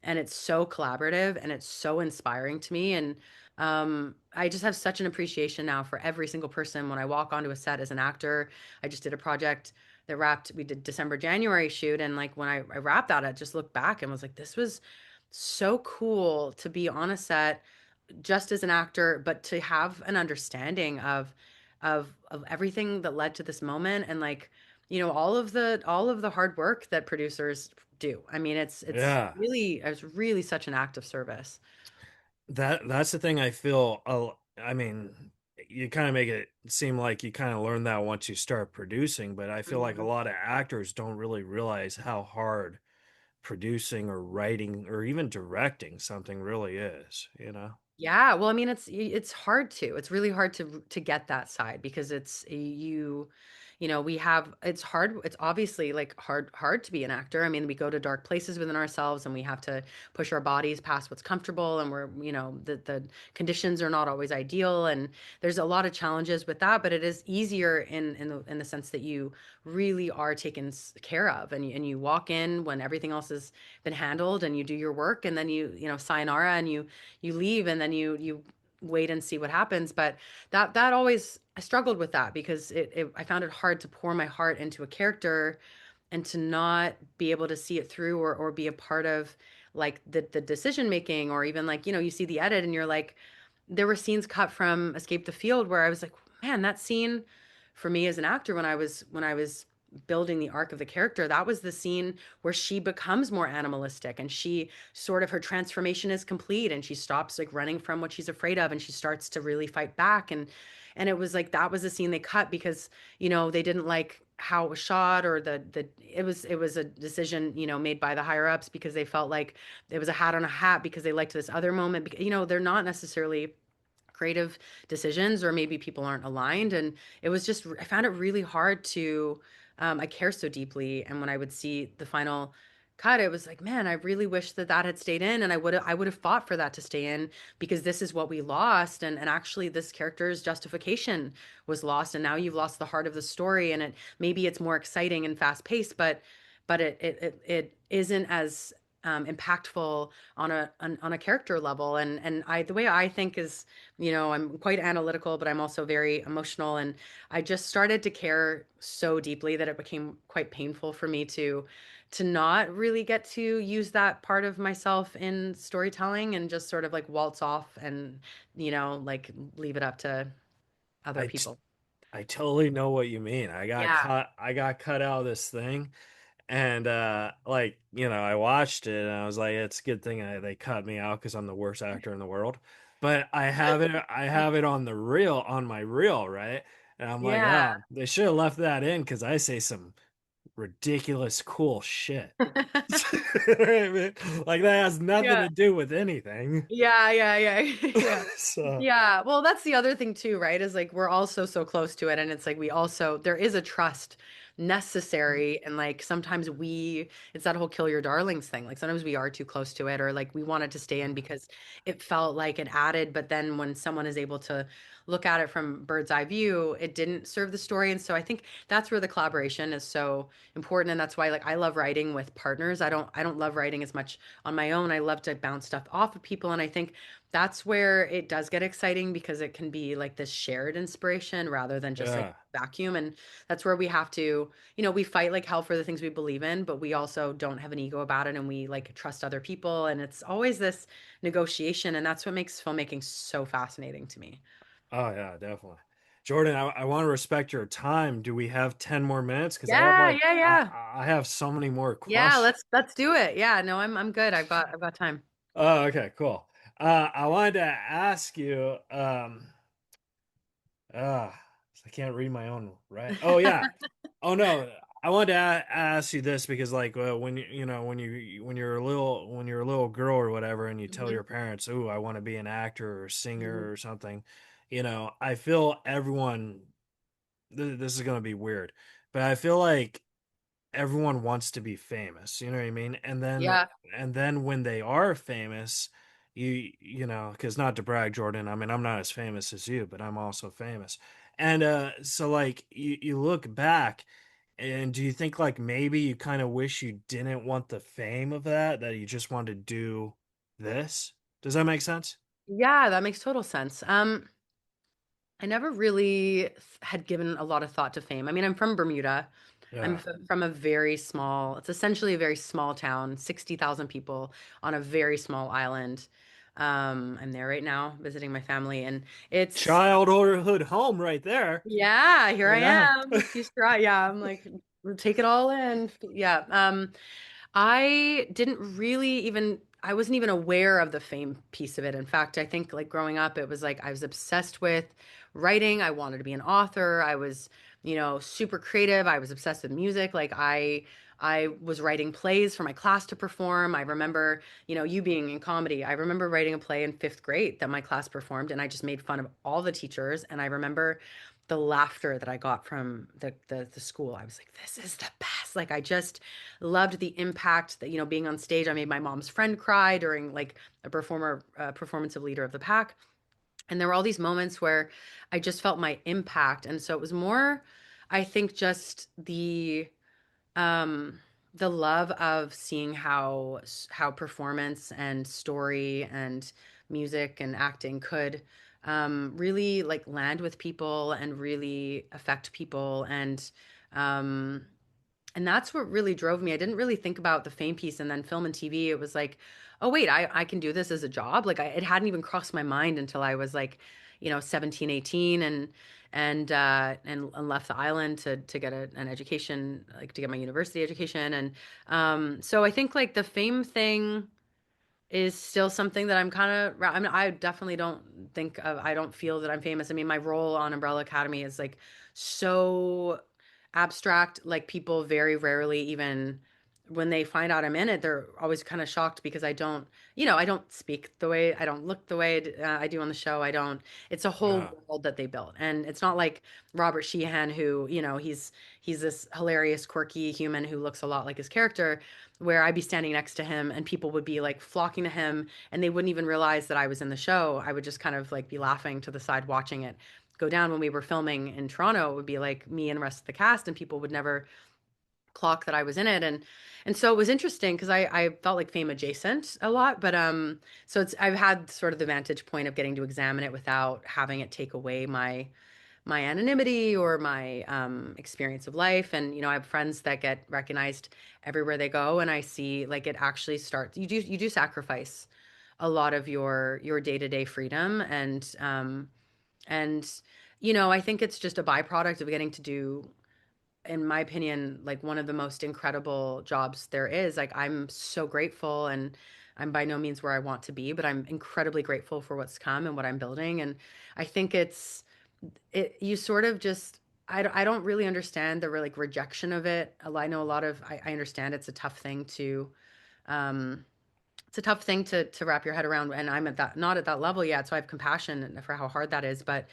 and it's so collaborative and it's so inspiring to me. And I just have such an appreciation now for every single person when I walk onto a set as an actor. I just did a project that wrapped, we did December, January shoot. And like when I wrapped that, I just looked back and was like, this was so cool to be on a set just as an actor, but to have an understanding of everything that led to this moment, and like, all of the hard work that producers do. I mean, Yeah. it's really such an act of service. That's the thing I feel. I mean, you kind of make it seem like you kind of learn that once you start producing, but I feel like a Mhm. lot of actors don't really realize how hard producing or writing or even directing something really is, you know? Yeah, well, I mean, it's hard to. It's really hard to get that side because it's we have, it's hard, it's obviously like hard to be an actor. I mean, we go to dark places within ourselves and we have to push our bodies past what's comfortable, and we're, the conditions are not always ideal, and there's a lot of challenges with that, but it is easier in the sense that you really are taken care of, and you walk in when everything else has been handled, and you do your work, and then sayonara, and you leave, and then you wait and see what happens. But that always, I struggled with that because I found it hard to pour my heart into a character and to not be able to see it through, or be a part of like the decision making, or even like, you see the edit and you're like, there were scenes cut from Escape the Field where I was like, man, that scene for me as an actor, when I was building the arc of the character, that was the scene where she becomes more animalistic, and she sort of, her transformation is complete, and she stops like running from what she's afraid of, and she starts to really fight back. And it was like, that was the scene they cut because, they didn't like how it was shot, or it was a decision, made by the higher ups, because they felt like it was a hat on a hat, because they liked this other moment. They're not necessarily creative decisions, or maybe people aren't aligned. And it was just, I found it really hard to, I care so deeply, and when I would see the final cut, it was like, man, I really wish that had stayed in, and I would have fought for that to stay in, because this is what we lost. And actually this character's justification was lost, and now you've lost the heart of the story, and maybe it's more exciting and fast paced, but it isn't as impactful on a character level. And the way I think is, I'm quite analytical, but I'm also very emotional, and I just started to care so deeply that it became quite painful for me to not really get to use that part of myself in storytelling, and just sort of like waltz off, and like leave it up to other I t- people. I totally know what you mean. Yeah. I got cut out of this thing, and like, I watched it and I was like, it's a good thing they cut me out because I'm the worst actor in the world. But I have it on on my reel, right? And I'm like, Yeah. oh, they should have left that in because I say some ridiculous cool shit. I mean, like that has nothing Yeah. to do with anything. Yeah, yeah, yeah. Yeah. So, Yeah. Well, that's the other thing too, right? Is like, we're also so close to it, and it's like, there is a trust necessary, and like sometimes it's that whole kill your darlings thing. Like sometimes we are too close to it, or like we wanted to stay in because it felt like it added, but then when someone is able to look at it from bird's eye view, it didn't serve the story. And so I think that's where the collaboration is so important, and that's why, like, I love writing with partners. I don't love writing as much on my own. I love to bounce stuff off of people, and I think that's where it does get exciting, because it can be like this shared inspiration rather than just like yeah. vacuum. And that's where we have to, we fight like hell for the things we believe in, but we also don't have an ego about it, and we like trust other people, and it's always this negotiation, and that's what makes filmmaking so fascinating to me. Oh yeah, definitely. Jordan, I want to respect your time. Do we have 10 more minutes? Because I have Yeah, like yeah, yeah. I have so many more Yeah, questions. let's do it. Yeah, no, I'm good. I've got time. Oh, okay, cool. I wanted to ask you, uh, I can't read my own, right? Oh yeah. Oh no, I wanted to ask you this because like when when you're a little girl or whatever, and you tell Mhm. your parents, "Ooh, I want to be an actor or Mhm. singer or something," I feel everyone. This is gonna be weird, but I feel like everyone wants to be famous. You know what I mean? Yeah. And then when they are famous, because not to brag, Jordan. I mean, I'm not as famous as you, but I'm also famous. And so like you look back, and do you think like maybe you kind of wish you didn't want the fame of that you just wanted to do this? Does that make sense? Yeah, that makes total sense. I never really had given a lot of thought to fame. I mean, I'm from Bermuda. I'm Yeah. from a very small, it's essentially a very small town, 60,000 people on a very small island. I'm there right now visiting my family, and it's, Childhood home right there. yeah, here I Yeah. am. She's dry. Yeah, I'm like, take it all in. Yeah. I didn't really even, I wasn't even aware of the fame piece of it. In fact, I think like growing up, it was like I was obsessed with writing. I wanted to be an author. I was, super creative. I was obsessed with music. Like I was writing plays for my class to perform. I remember, you being in comedy. I remember writing a play in fifth grade that my class performed, and I just made fun of all the teachers. And I remember the laughter that I got from the school. I was like, this is the best. Like I just loved the impact that, being on stage. I made my mom's friend cry during like a performance of Leader of the Pack. And there were all these moments where I just felt my impact. And so it was more, I think, just um the love of seeing how performance and story and music and acting could really like land with people and really affect people, um and that's what really drove me. I didn't really think about the fame piece, and then film and TV, it was like, oh wait, I can do this as a job. Like it hadn't even crossed my mind until I was like, 17, 18, and left the island to get an education, like to get my university education. And so I think like the fame thing is still something that I'm kind of, I mean, I definitely don't I don't feel that I'm famous. I mean, my role on Umbrella Academy is like so abstract. Like people very rarely even, when they find out I'm in it, they're always kind of shocked because I don't speak the way, I don't look the way I do on the show. I don't, it's a whole Yeah. world that they built. And it's not like Robert Sheehan, who, he's this hilarious, quirky human who looks a lot like his character, where I'd be standing next to him and people would be like flocking to him and they wouldn't even realize that I was in the show. I would just kind of like be laughing to the side watching it go down. When we were filming in Toronto, it would be like me and the rest of the cast, and people would never clock that I was in it. And so it was interesting because I felt like fame adjacent a lot. But so I've had sort of the vantage point of getting to examine it without having it take away my anonymity or my experience of life. And I have friends that get recognized everywhere they go, and I see like it actually starts. You do sacrifice a lot of your day-to-day freedom, and I think it's just a byproduct of getting to do, in my opinion, like one of the most incredible jobs there is. Like I'm so grateful, and I'm by no means where I want to be, but I'm incredibly grateful for what's come and what I'm building. And I think you sort of just, I don't really understand the like rejection of it. I know a lot of, I understand it's a tough thing um, to wrap your head around, and I'm not at that level yet. So I have compassion for how hard that is. But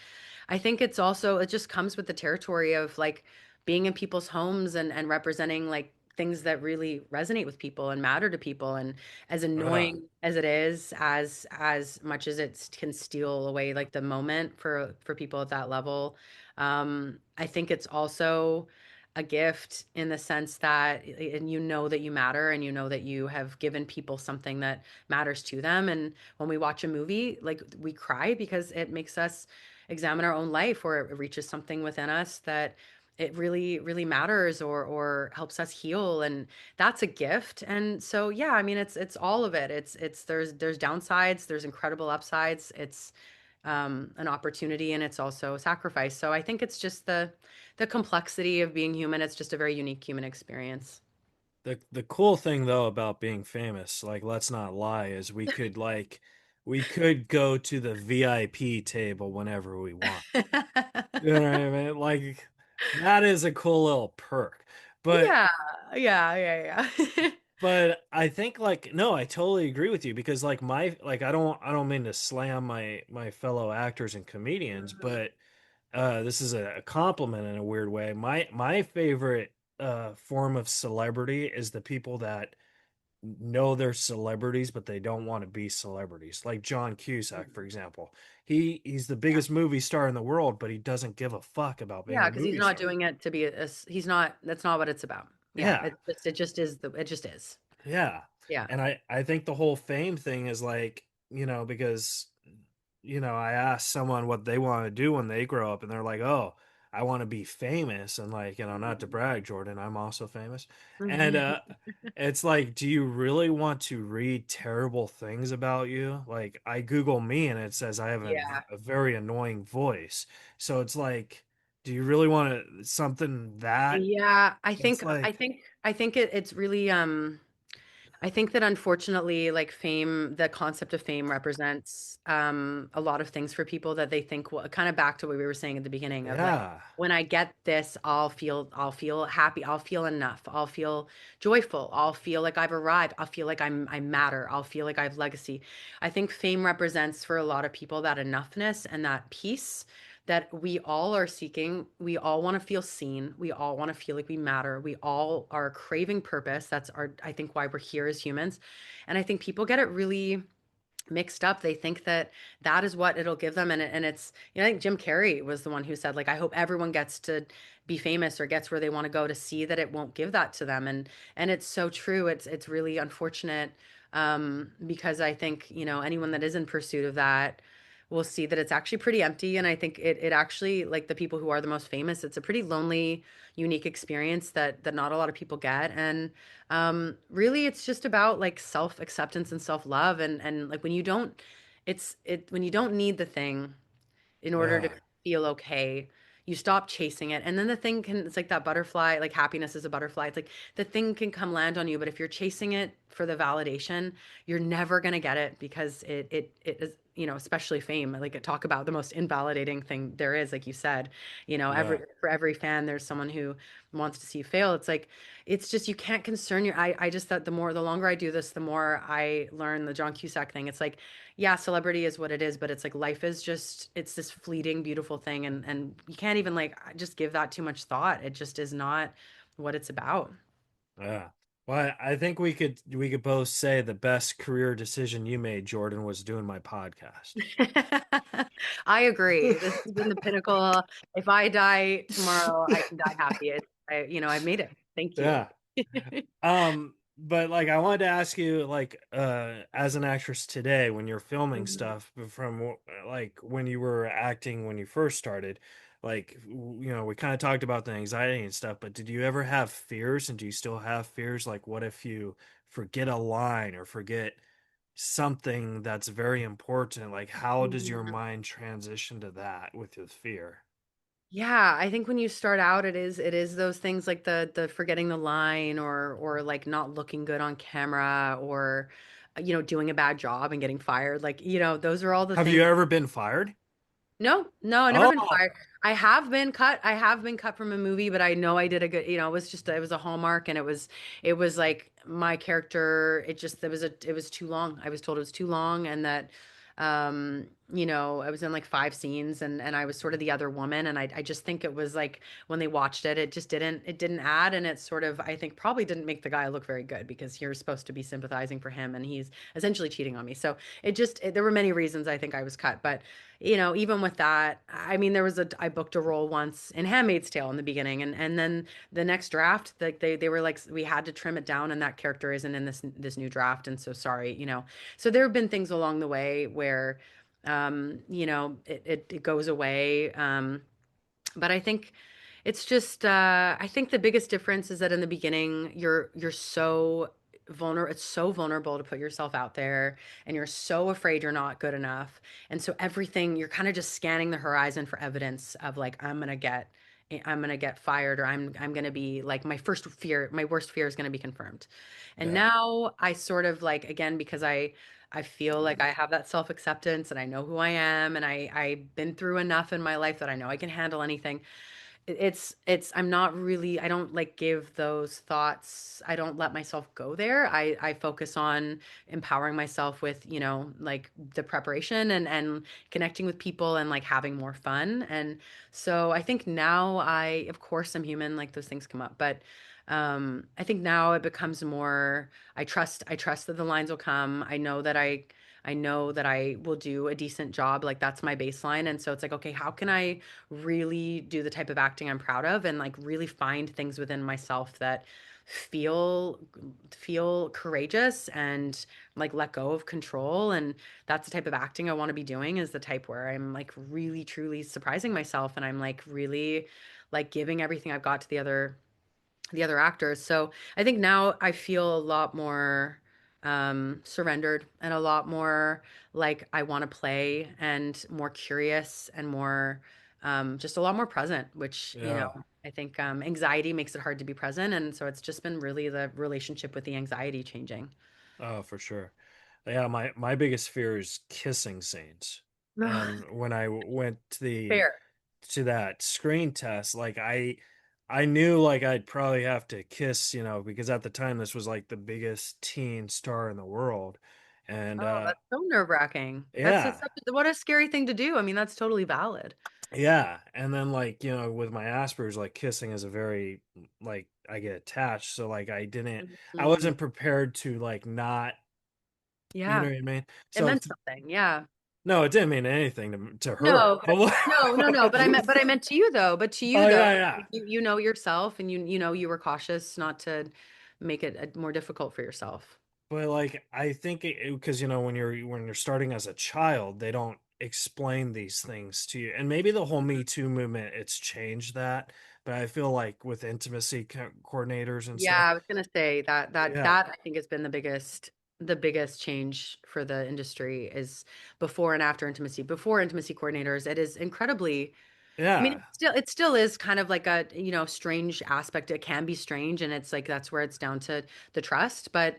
I think it just comes with the territory of like being in people's homes and representing like things that really resonate with people and matter to people. And as Right on. annoying as it is, as much as it can steal away like the moment for people at that level, I think it's also a gift in the sense that, and that you matter, and that you have given people something that matters to them. And when we watch a movie, like we cry because it makes us examine our own life, or it reaches something within us that it really really matters, or helps us heal. And that's a gift. And so yeah, I mean, it's all of it. It's there's downsides, there's incredible upsides. It's an opportunity, and it's also a sacrifice. So I think it's just the complexity of being human. It's just a very unique human experience. The cool thing though about being famous, like let's not lie, is we could go to the VIP table whenever we want. You know what I mean? Like that is a cool little perk. But Yeah, yeah. but I think like no, I totally agree with you because like I don't mean to slam my fellow actors and comedians, Mhm. but this is a compliment in a weird way. My favorite form of celebrity is the people that know they're celebrities, but they don't want to be celebrities. Like John Cusack, for example. He's the Yeah. biggest movie star in the world, but he doesn't give a fuck about being Yeah, a because he's movie not star. doing it to be he's not, that's not what it's about. Yeah, Yeah. it just is it just is. Yeah. Yeah. And I think the whole fame thing is like, because I asked someone what they want to do when they grow up and they're like, "Oh, I want to be famous." And like, not to brag, Jordan, I'm also famous. And Mhm. it's like, do you really want to read terrible things about you? Like I Google me and it says I have Yeah. a very annoying voice. So it's like, do you really want something that Yeah, I that's think I like, think I think it's really I think that unfortunately, like fame, the concept of fame represents a lot of things for people that they think, well, kind of back to what we were saying at the beginning of like, yeah. when I get this, I'll feel happy, I'll feel enough, I'll feel joyful, I'll feel like I've arrived, I'll feel like I matter, I'll feel like I have legacy. I think fame represents for a lot of people that enoughness and that peace that we all are seeking. We all want to feel seen. We all want to feel like we matter. We all are craving purpose. That's our, I think, why we're here as humans. And I think people get it really mixed up. They think that that is what it'll give them. And it's, you know, I think Jim Carrey was the one who said, like, I hope everyone gets to be famous or gets where they want to go, to see that it won't give that to them. And it's so true. It's really unfortunate, because I think, you know, anyone that is in pursuit of that will see that it's actually pretty empty. And I think it actually, like, the people who are the most famous, it's a pretty lonely, unique experience that not a lot of people get. And really, it's just about like self-acceptance and self-love. And like, when you don't, when you don't need the thing in order to Yeah. feel okay, you stop chasing it. And then the thing can, it's like that butterfly, like happiness is a butterfly. It's like the thing can come land on you, but if you're chasing it for the validation, you're never going to get it, because it is, you know, especially fame. Like, I talk about the most invalidating thing there is, like you said, you know, Yeah. for every fan, there's someone who wants to see you fail. It's like, it's just, you can't concern your, I just, that the longer I do this, the more I learn the John Cusack thing. It's like, yeah, celebrity is what it is, but it's like, life is just, it's this fleeting, beautiful thing. And you can't even like just give that too much thought. It just is not what it's about. Yeah. Well, I think we could both say the best career decision you made, Jordan, was doing my podcast. I agree. This has been the pinnacle. If I die tomorrow, I can die happy. You know, I made it. Thank you. Yeah. But like I wanted to ask you, like, as an actress today, when you're filming Mhm. stuff from like when you were acting when you first started, like you know, we kind of talked about the anxiety and stuff, but did you ever have fears, and do you still have fears? Like, what if you forget a line or forget something that's very important? Like, how does your Mhm. mind transition to that with the fear? Yeah, I think when you start out, it is those things like the forgetting the line, or like not looking good on camera, or you know, doing a bad job and getting fired. Like, you know, those are all the Have you things. ever been fired? No, no, I've never been Oh, fired. I have been cut. I have been cut from a movie, but I know I did a good, you know, it was just, it was a Hallmark, and it was like my character, it was too long. I was told it was too long, and that, you know, I was in like five scenes, and I was sort of the other woman. And I just think it was like, when they watched it, it didn't add. And it sort of, I think, probably didn't make the guy look very good, because you're supposed to be sympathizing for him, and he's essentially cheating on me. So there were many reasons I think I was cut. But you know, even with that, I mean, I booked a role once in Handmaid's Tale in the beginning, and then the next draft, like they were like, we had to trim it down, and that character isn't in this new draft, and so sorry, you know. So there have been things along the way where, you know, it goes away. But I think it's just, I think the biggest difference is that in the beginning, you're so vulnerable. It's so vulnerable to put yourself out there, and you're so afraid you're not good enough. And so everything, you're kind of just scanning the horizon for evidence of like, I'm gonna get fired, or I'm gonna be like, my worst fear is gonna be confirmed. And yeah. now I sort of like, again, because I feel like I have that self-acceptance, and I know who I am, and I've been through enough in my life that I know I can handle anything. I'm not really, I don't like give those thoughts, I don't let myself go there. I focus on empowering myself with, you know, like the preparation, and connecting with people, and like having more fun. And so I think now, of course, I'm human, like those things come up, but I think now it becomes more, I trust that the lines will come. I know that I will do a decent job. Like, that's my baseline. And so it's like, okay, how can I really do the type of acting I'm proud of, and like really find things within myself that feel courageous, and like let go of control. And that's the type of acting I want to be doing, is the type where I'm like really truly surprising myself, and I'm like really like giving everything I've got to the other actors. So I think now I feel a lot more surrendered, and a lot more like I want to play, and more curious, and more just a lot more present, which, you know, Yeah. I think anxiety makes it hard to be present. And so it's just been really the relationship with the anxiety changing. Oh, for sure. Yeah, my biggest fear is kissing scenes. And when I went Fair. to that screen test, like I knew like I'd probably have to kiss, you know, because at the time this was like the biggest teen star in the world. And Oh, that's so nerve-wracking. That's yeah. what a scary thing to do. I mean, that's totally valid. Yeah, and then like, with my Asperger's, like kissing is a very like I get attached, so like I Mhm. wasn't prepared to like not, you know Yeah, what I mean? it So meant something. Yeah. no, it didn't mean anything to her. No, no, no, no. But I meant to you though. But to you Oh though, yeah, yeah. you know yourself, and you were cautious not to make it more difficult for yourself. But like I think because when you're starting as a child, they don't explain these things to you. And maybe the whole Me Too movement it's changed that, but I feel like with intimacy coordinators and Yeah, stuff. I was gonna say that Yeah. I think has been the biggest change for the industry is before and after intimacy. Before intimacy coordinators, it is incredibly, I mean, Yeah. it still is kind of like a, strange aspect. It can be strange, and it's like that's where it's down to the trust. But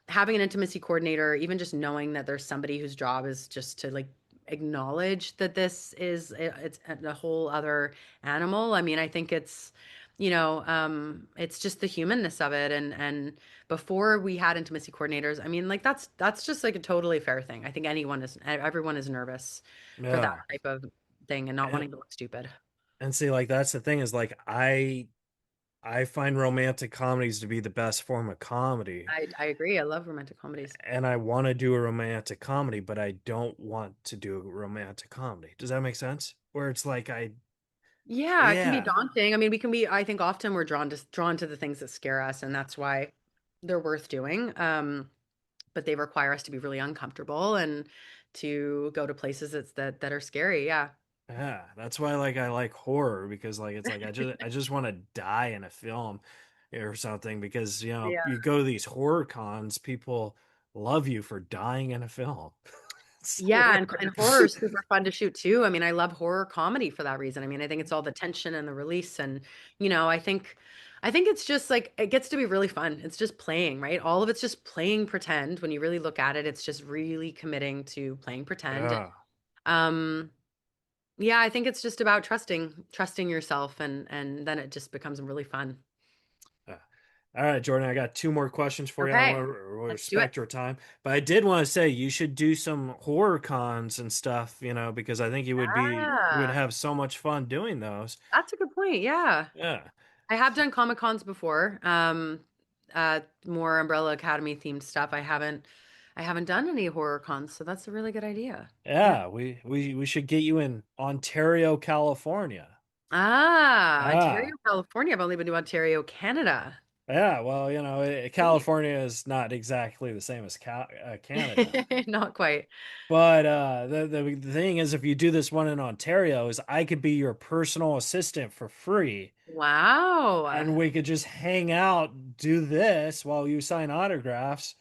having an intimacy coordinator, even just knowing that there's somebody whose job is just to like acknowledge that it's a whole other animal. I mean, I think it's just the humanness of it. And before we had intimacy coordinators, I mean, like that's just like a totally fair thing. I think everyone is nervous for that Yeah. type of thing and not And, wanting to look stupid. and see, like that's the thing is like I find romantic comedies to be the best form of comedy. I agree. I love romantic comedies. And I want to do a romantic comedy, but I don't want to do a romantic comedy. Does that make sense? Where it's like Yeah, it can be yeah, daunting. I mean, I think often we're drawn to the things that scare us, and that's why they're worth doing. But they require us to be really uncomfortable and to go to places that are scary. Yeah. yeah. That's why like I like horror because like it's like I just want to die in a film or something because Yeah. you go to these horror cons, people love you for dying in a film. It's the Yeah, and horror is worst. super fun to shoot too. I mean, I love horror comedy for that reason. I mean, I think it's all the tension and the release and I think it's just like it gets to be really fun. It's just playing, right? All of it's just playing pretend. When you really look at it, it's just really committing to playing pretend. Yeah. Um yeah, I think it's just about trusting yourself and then it just becomes really fun. Yeah. All right, Jordan, I got two more questions for you. I Okay, want to let's do it. respect your time, but I did want to say you should do some horror cons and stuff, because I think you would Yeah. have so much fun doing those. That's a good point. Yeah. Yeah. I have done Comic Cons before. More Umbrella Academy themed stuff. I haven't done any horror cons, so that's a really good idea. Yeah. Yeah, we should get you in Ontario, California. Ah, Ontario, Ah. California. I've only been to Ontario, Canada. Yeah, well, Neat. California is not exactly the same as Canada. Not quite. But the thing is, if you do this one in Ontario, is I could be your personal assistant for free, Wow. and we could just hang out, do this while you sign autographs,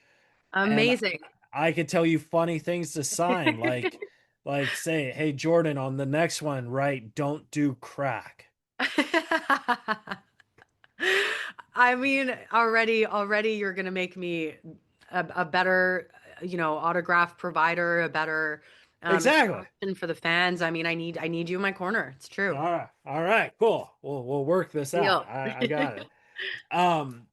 and Amazing. I could tell you funny things to sign, like say, "Hey Jordan, on the next one, right? Don't do crack." I mean, already you're gonna make me a better, autograph provider, a better Exactly. attraction for the fans. I mean, I need you in my corner. It's true. All right, cool. We'll work this out. Deal. I got it. Um,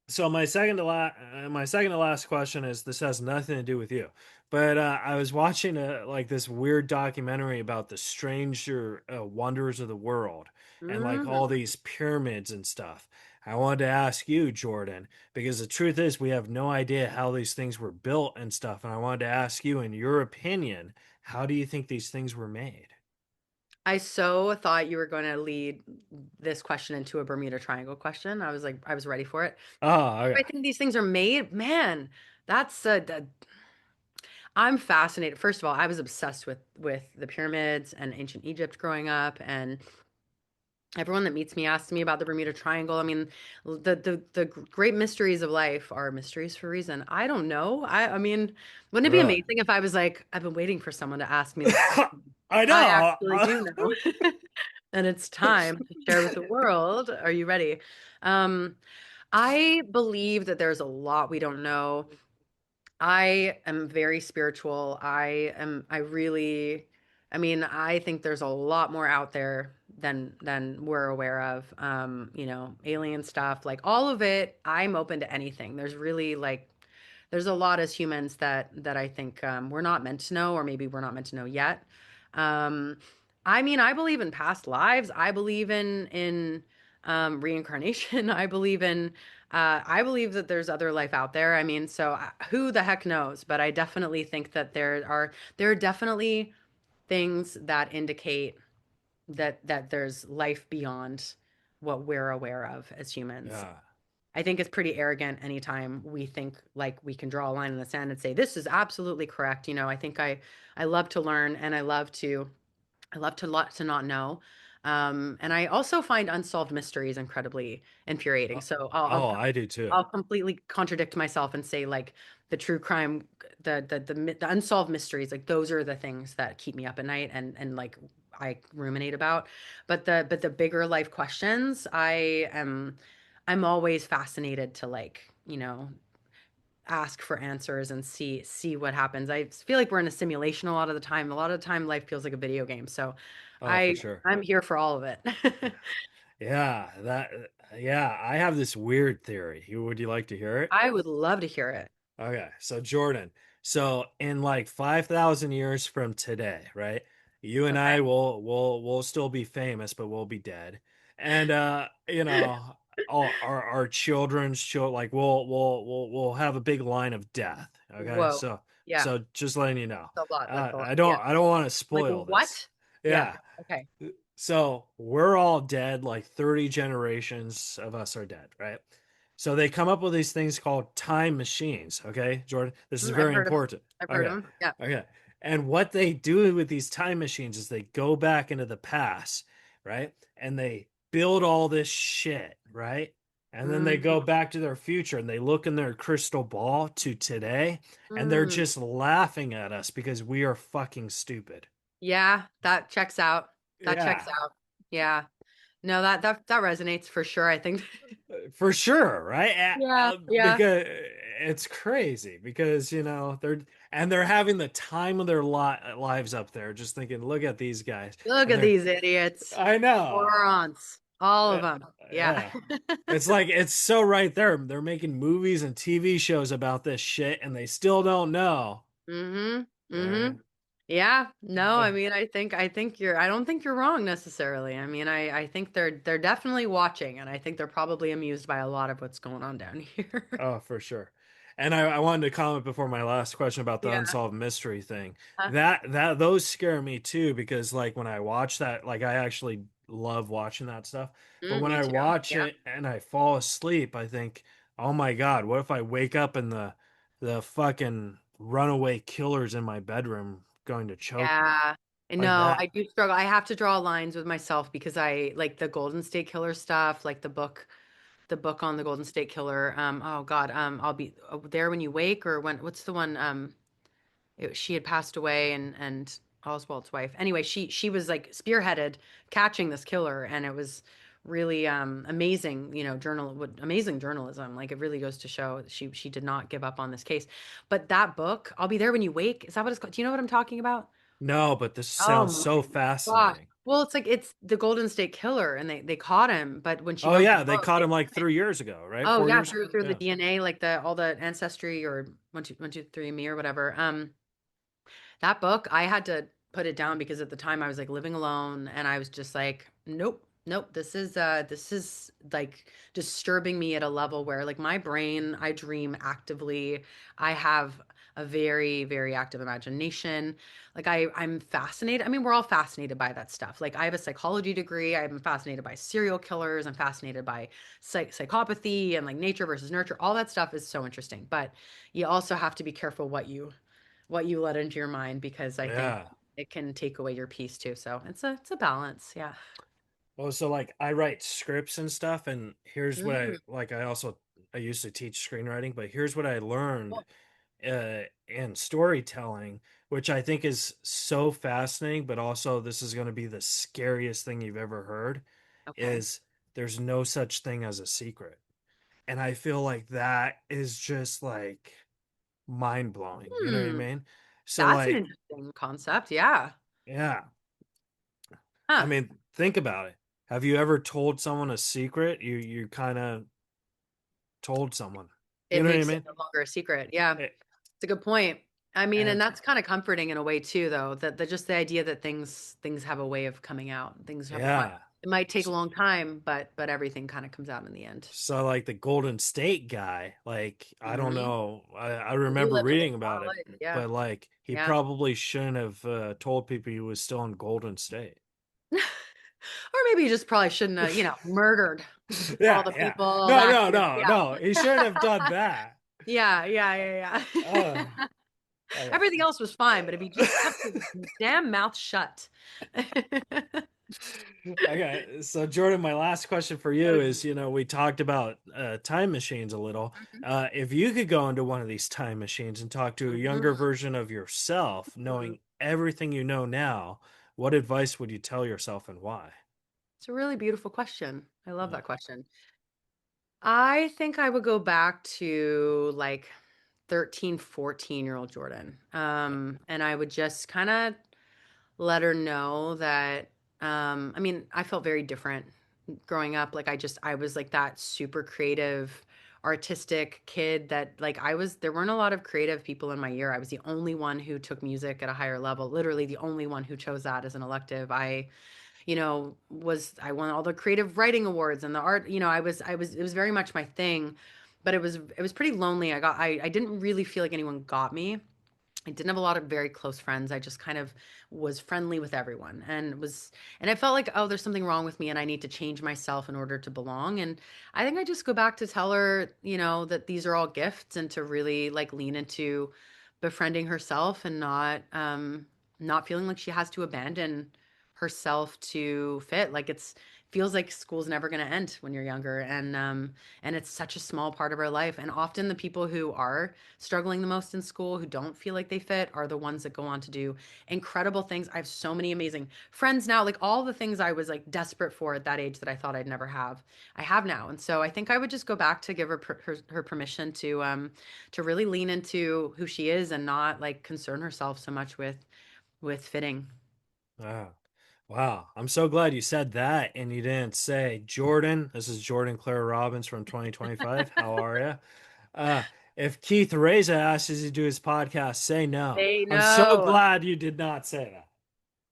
So my second to last question is this has nothing to do with you, but I was watching like this weird documentary about the stranger wonders of the world and like Mm. all these pyramids and stuff. I wanted to ask you, Jordan, because the truth is we have no idea how these things were built and stuff, and I wanted to ask you, in your opinion, how do you think these things were made? I so thought you were going to lead this question into a Bermuda Triangle question. I was ready for it. Oh, I okay. think these things are made. Man, that's I'm fascinated. First of all, I was obsessed with the pyramids and ancient Egypt growing up, and everyone that meets me asks me about the Bermuda Triangle. I mean, the great mysteries of life are mysteries for a reason. I don't know. I mean, wouldn't it be Really? amazing if I was like, I've been waiting for someone to ask me this question. I I know. actually do know. And it's time to share with the world. Are you ready? Um, I believe that there's a lot we don't know. I am very spiritual. I mean, I think there's a lot more out there than we're aware of. Alien stuff, like all of it, I'm open to anything. There's a lot as humans that I think we're not meant to know, or maybe we're not meant to know yet. Um, I mean, I believe in past lives. I believe in reincarnation. I believe that there's other life out there. I mean, so who the heck knows? But I definitely think that there are definitely things that indicate that there's life beyond what we're aware of as humans. Yeah. I think it's pretty arrogant anytime we think like we can draw a line in the sand and say this is absolutely correct. I think I love to learn, and I love to lot to not know. And I also find unsolved mysteries incredibly infuriating. So Oh, I do too. I'll completely contradict myself and say like the true crime, the unsolved mysteries, like those are the things that keep me up at night and like I ruminate about. But the bigger life questions, I'm always fascinated to like, ask for answers and see what happens. I feel like we're in a simulation a lot of the time. A lot of the time life feels like a video game. So Oh, for I sure. I'm here for all of it. Yeah, yeah, I have this weird theory. Would you like to hear it? I would love to hear it. Okay, so Jordan, so in like 5,000 years from today, right? You and Okay. I will still be famous, but we'll be dead. And all our children's children, like we'll have a big line of death. Okay, Whoa. so Yeah. so just letting you know. That's a lot. That's a lot. I Yeah. don't want to Like spoil this. what? Yeah. Yeah. Okay. So we're all dead, like 30 generations of us are dead, right? So they come up with these things called time machines. Okay, Jordan, this is I've very heard of 'em. important. I've heard of Okay, 'em. Yeah. okay. And what they do with these time machines is they go back into the past, right? And they build all this shit, right? And then they go Mm, back to their future and they look in their crystal ball to today and they're mm. just laughing at us because we are fucking stupid. Yeah, that checks out. That checks Yeah. out. Yeah. No, that resonates for sure, I think. For sure, right? Yeah. Yeah. Because it's crazy because they're having the time of their lives up there, just thinking, look at these guys, Look and at they're, these idiots. I know, Morons. All of Uh, them. Yeah. yeah, it's like it's so right there. They're making movies and TV shows about this shit, and they still don't know. Mm-hmm. Right? Mm-hmm. Yeah. No, I mean, I don't think you're wrong necessarily. I mean, I think they're definitely watching, and I think they're probably amused by a lot of what's going on down here. Oh, for sure. And I wanted to comment before my last question about the Yeah. unsolved mystery thing. Huh? That those scare me too because like when I watch that, like I actually love watching that stuff. But when Me I too. watch Yeah. it and I fall asleep, I think, "Oh my God, what if I wake up and the fucking runaway killer's in my bedroom going to choke me?" Yeah. Like No, that. I do struggle. I have to draw lines with myself because I like the Golden State Killer stuff, like the book on the Golden State Killer. Oh God, I'll be there when you wake, or what's the one? She had passed away, and Oswald's wife. Anyway, she was like spearheaded catching this killer, and it was really amazing, amazing journalism. Like it really goes to show she did not give up on this case. But that book, I'll be there when you wake. Is that what it's called? Do you know what I'm talking about? No, but this Oh sounds so my gosh. fascinating. Well, it's like it's the Golden State Killer, and they caught him, but when she Oh wrote the yeah, they book, caught him like 3 years ago, right? oh Four yeah, years. through the Yeah. DNA, like the all the ancestry or 1 2 1 2 3 me or whatever. That book, I had to put it down because at the time I was like living alone and I was just like, nope, nope, this is like disturbing me at a level where like my brain, I dream actively. I have a very, very active imagination. Like I'm fascinated. I mean, we're all fascinated by that stuff. Like I have a psychology degree. I'm fascinated by serial killers. I'm fascinated by psychopathy and like nature versus nurture. All that stuff is so interesting. But you also have to be careful what you let into your mind because I think Yeah. it can take away your peace too. So it's a balance. Yeah. Well, so like I write scripts and stuff, and here's what I Mm, like. I used to teach screenwriting, but here's what I learned cool. in storytelling, which I think is so fascinating, but also this is going to be the scariest thing you've ever heard, Okay. is there's no such thing as a secret. And I feel like that is just like mind blowing. You know what I Hmm. mean? So That's an like, interesting concept. Yeah. yeah. I Huh. mean, think about it. Have you ever told someone a secret? You kind of told someone. You It know what I makes it mean? no longer a secret. Yeah. Eh, It's a good point. I mean, and And that's kind of comforting in a way too, though, that just the idea that things have a way of coming out. yeah. It might take a long time, but everything kind of comes out in the end. So like the Golden State guy, like I don't Hmm. know, I He remember lived a reading long about it, life. Yeah. but like he Yeah. probably shouldn't have told people he was still in Golden State. Or maybe you just probably shouldn't have, murdered all Yeah, the yeah. people No, back no, in. no, no. He Yeah. shouldn't have done that. Yeah, yeah, Oh, yeah. okay. Everything else was fine, but if he just kept his damn mouth shut. Okay, so Jordan, my last question for you is, we talked about time machines a little. If you could go into one of these time machines and talk to a younger Mhm. version of yourself, knowing everything you know now, what advice would you tell yourself and why? It's a really beautiful question. I love Uh, that question. I think I would go back to like 13, 14-year-old Jordan. And I would just kind of let her know that I mean, I felt very different growing up. Like I was like that super creative, artistic kid that like there weren't a lot of creative people in my year. I was the only one who took music at a higher level, literally the only one who chose that as an elective. I won all the creative writing awards and the art, it was very much my thing, but it was pretty lonely. I didn't really feel like anyone got me. I didn't have a lot of very close friends. I just kind of was friendly with everyone and I felt like, oh, there's something wrong with me and I need to change myself in order to belong. And I think I just go back to tell her, that these are all gifts and to really like lean into befriending herself and not feeling like she has to abandon herself to fit. Like it's feels like school's never going to end when you're younger and it's such a small part of our life, and often the people who are struggling the most in school, who don't feel like they fit, are the ones that go on to do incredible things. I have so many amazing friends now, like all the things I was like desperate for at that age that I thought I'd never have, I have now. And so I think I would just go back to give her permission to really lean into who she is and not like concern herself so much with fitting. wow. Wow. I'm so glad you said that and you didn't say, Jordan, this is Jordan Claire Robbins from 2025. How are you? Uh, if Keith Reza asks you to do his podcast, say no. They I'm so know. glad you did not say that.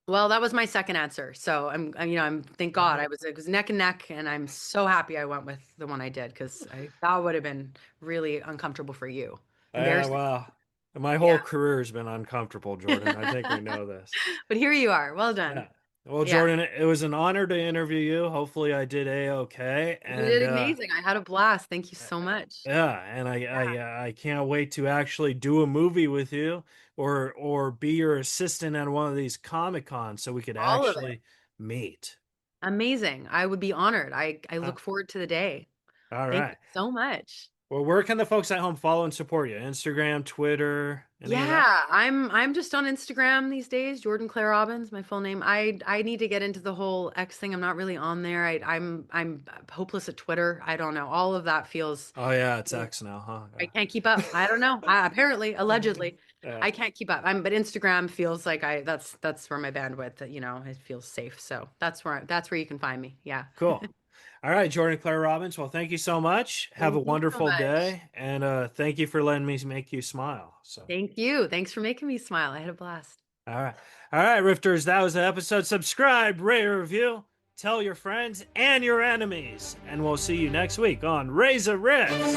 Well, that was my second answer. So I'm thank God it was neck and neck, and I'm so happy I went with the one I did because that would have been really uncomfortable for you, embarrassing. Well, my whole Yeah, career has been uncomfortable, Jordan. I think we know this. but here you are. Well Yeah. done. Well, Yeah, Jordan, it was an honor to interview you. Hopefully I did A-okay. you And did amazing. I had a blast. Thank you uh, so much. yeah, and I can't wait to actually do a movie with you or be your assistant at one of these Comic Cons so we could All of it. actually meet. Amazing. I would be honored. I Uh, look forward to the day. all Thank you right. so much. Well, where can the folks at home follow and support you? Instagram, Twitter, any of that? Yeah, I'm just on Instagram these days. Jordan Claire Robbins, my full name. I need to get into the whole X thing. I'm not really on there. I'm hopeless at Twitter. I don't know. All of that feels Oh yeah, it's X now, I huh? can't keep up. I don't know. Apparently, Yeah. allegedly, Yeah. I can't keep up. But Instagram feels like that's where my bandwidth, it feels safe. So that's where you can find me. Yeah. Cool. All right, Jordan Claire Robbins. Well, thank you so much. Have a Thank you so wonderful much. day, and thank you for letting me make you smile. So, Thank you. Thanks for making me smile. I had a blast. all right, Rifters. That was the episode. Subscribe, rate, review, tell your friends and your enemies, and we'll see you next week on Reza Rifts.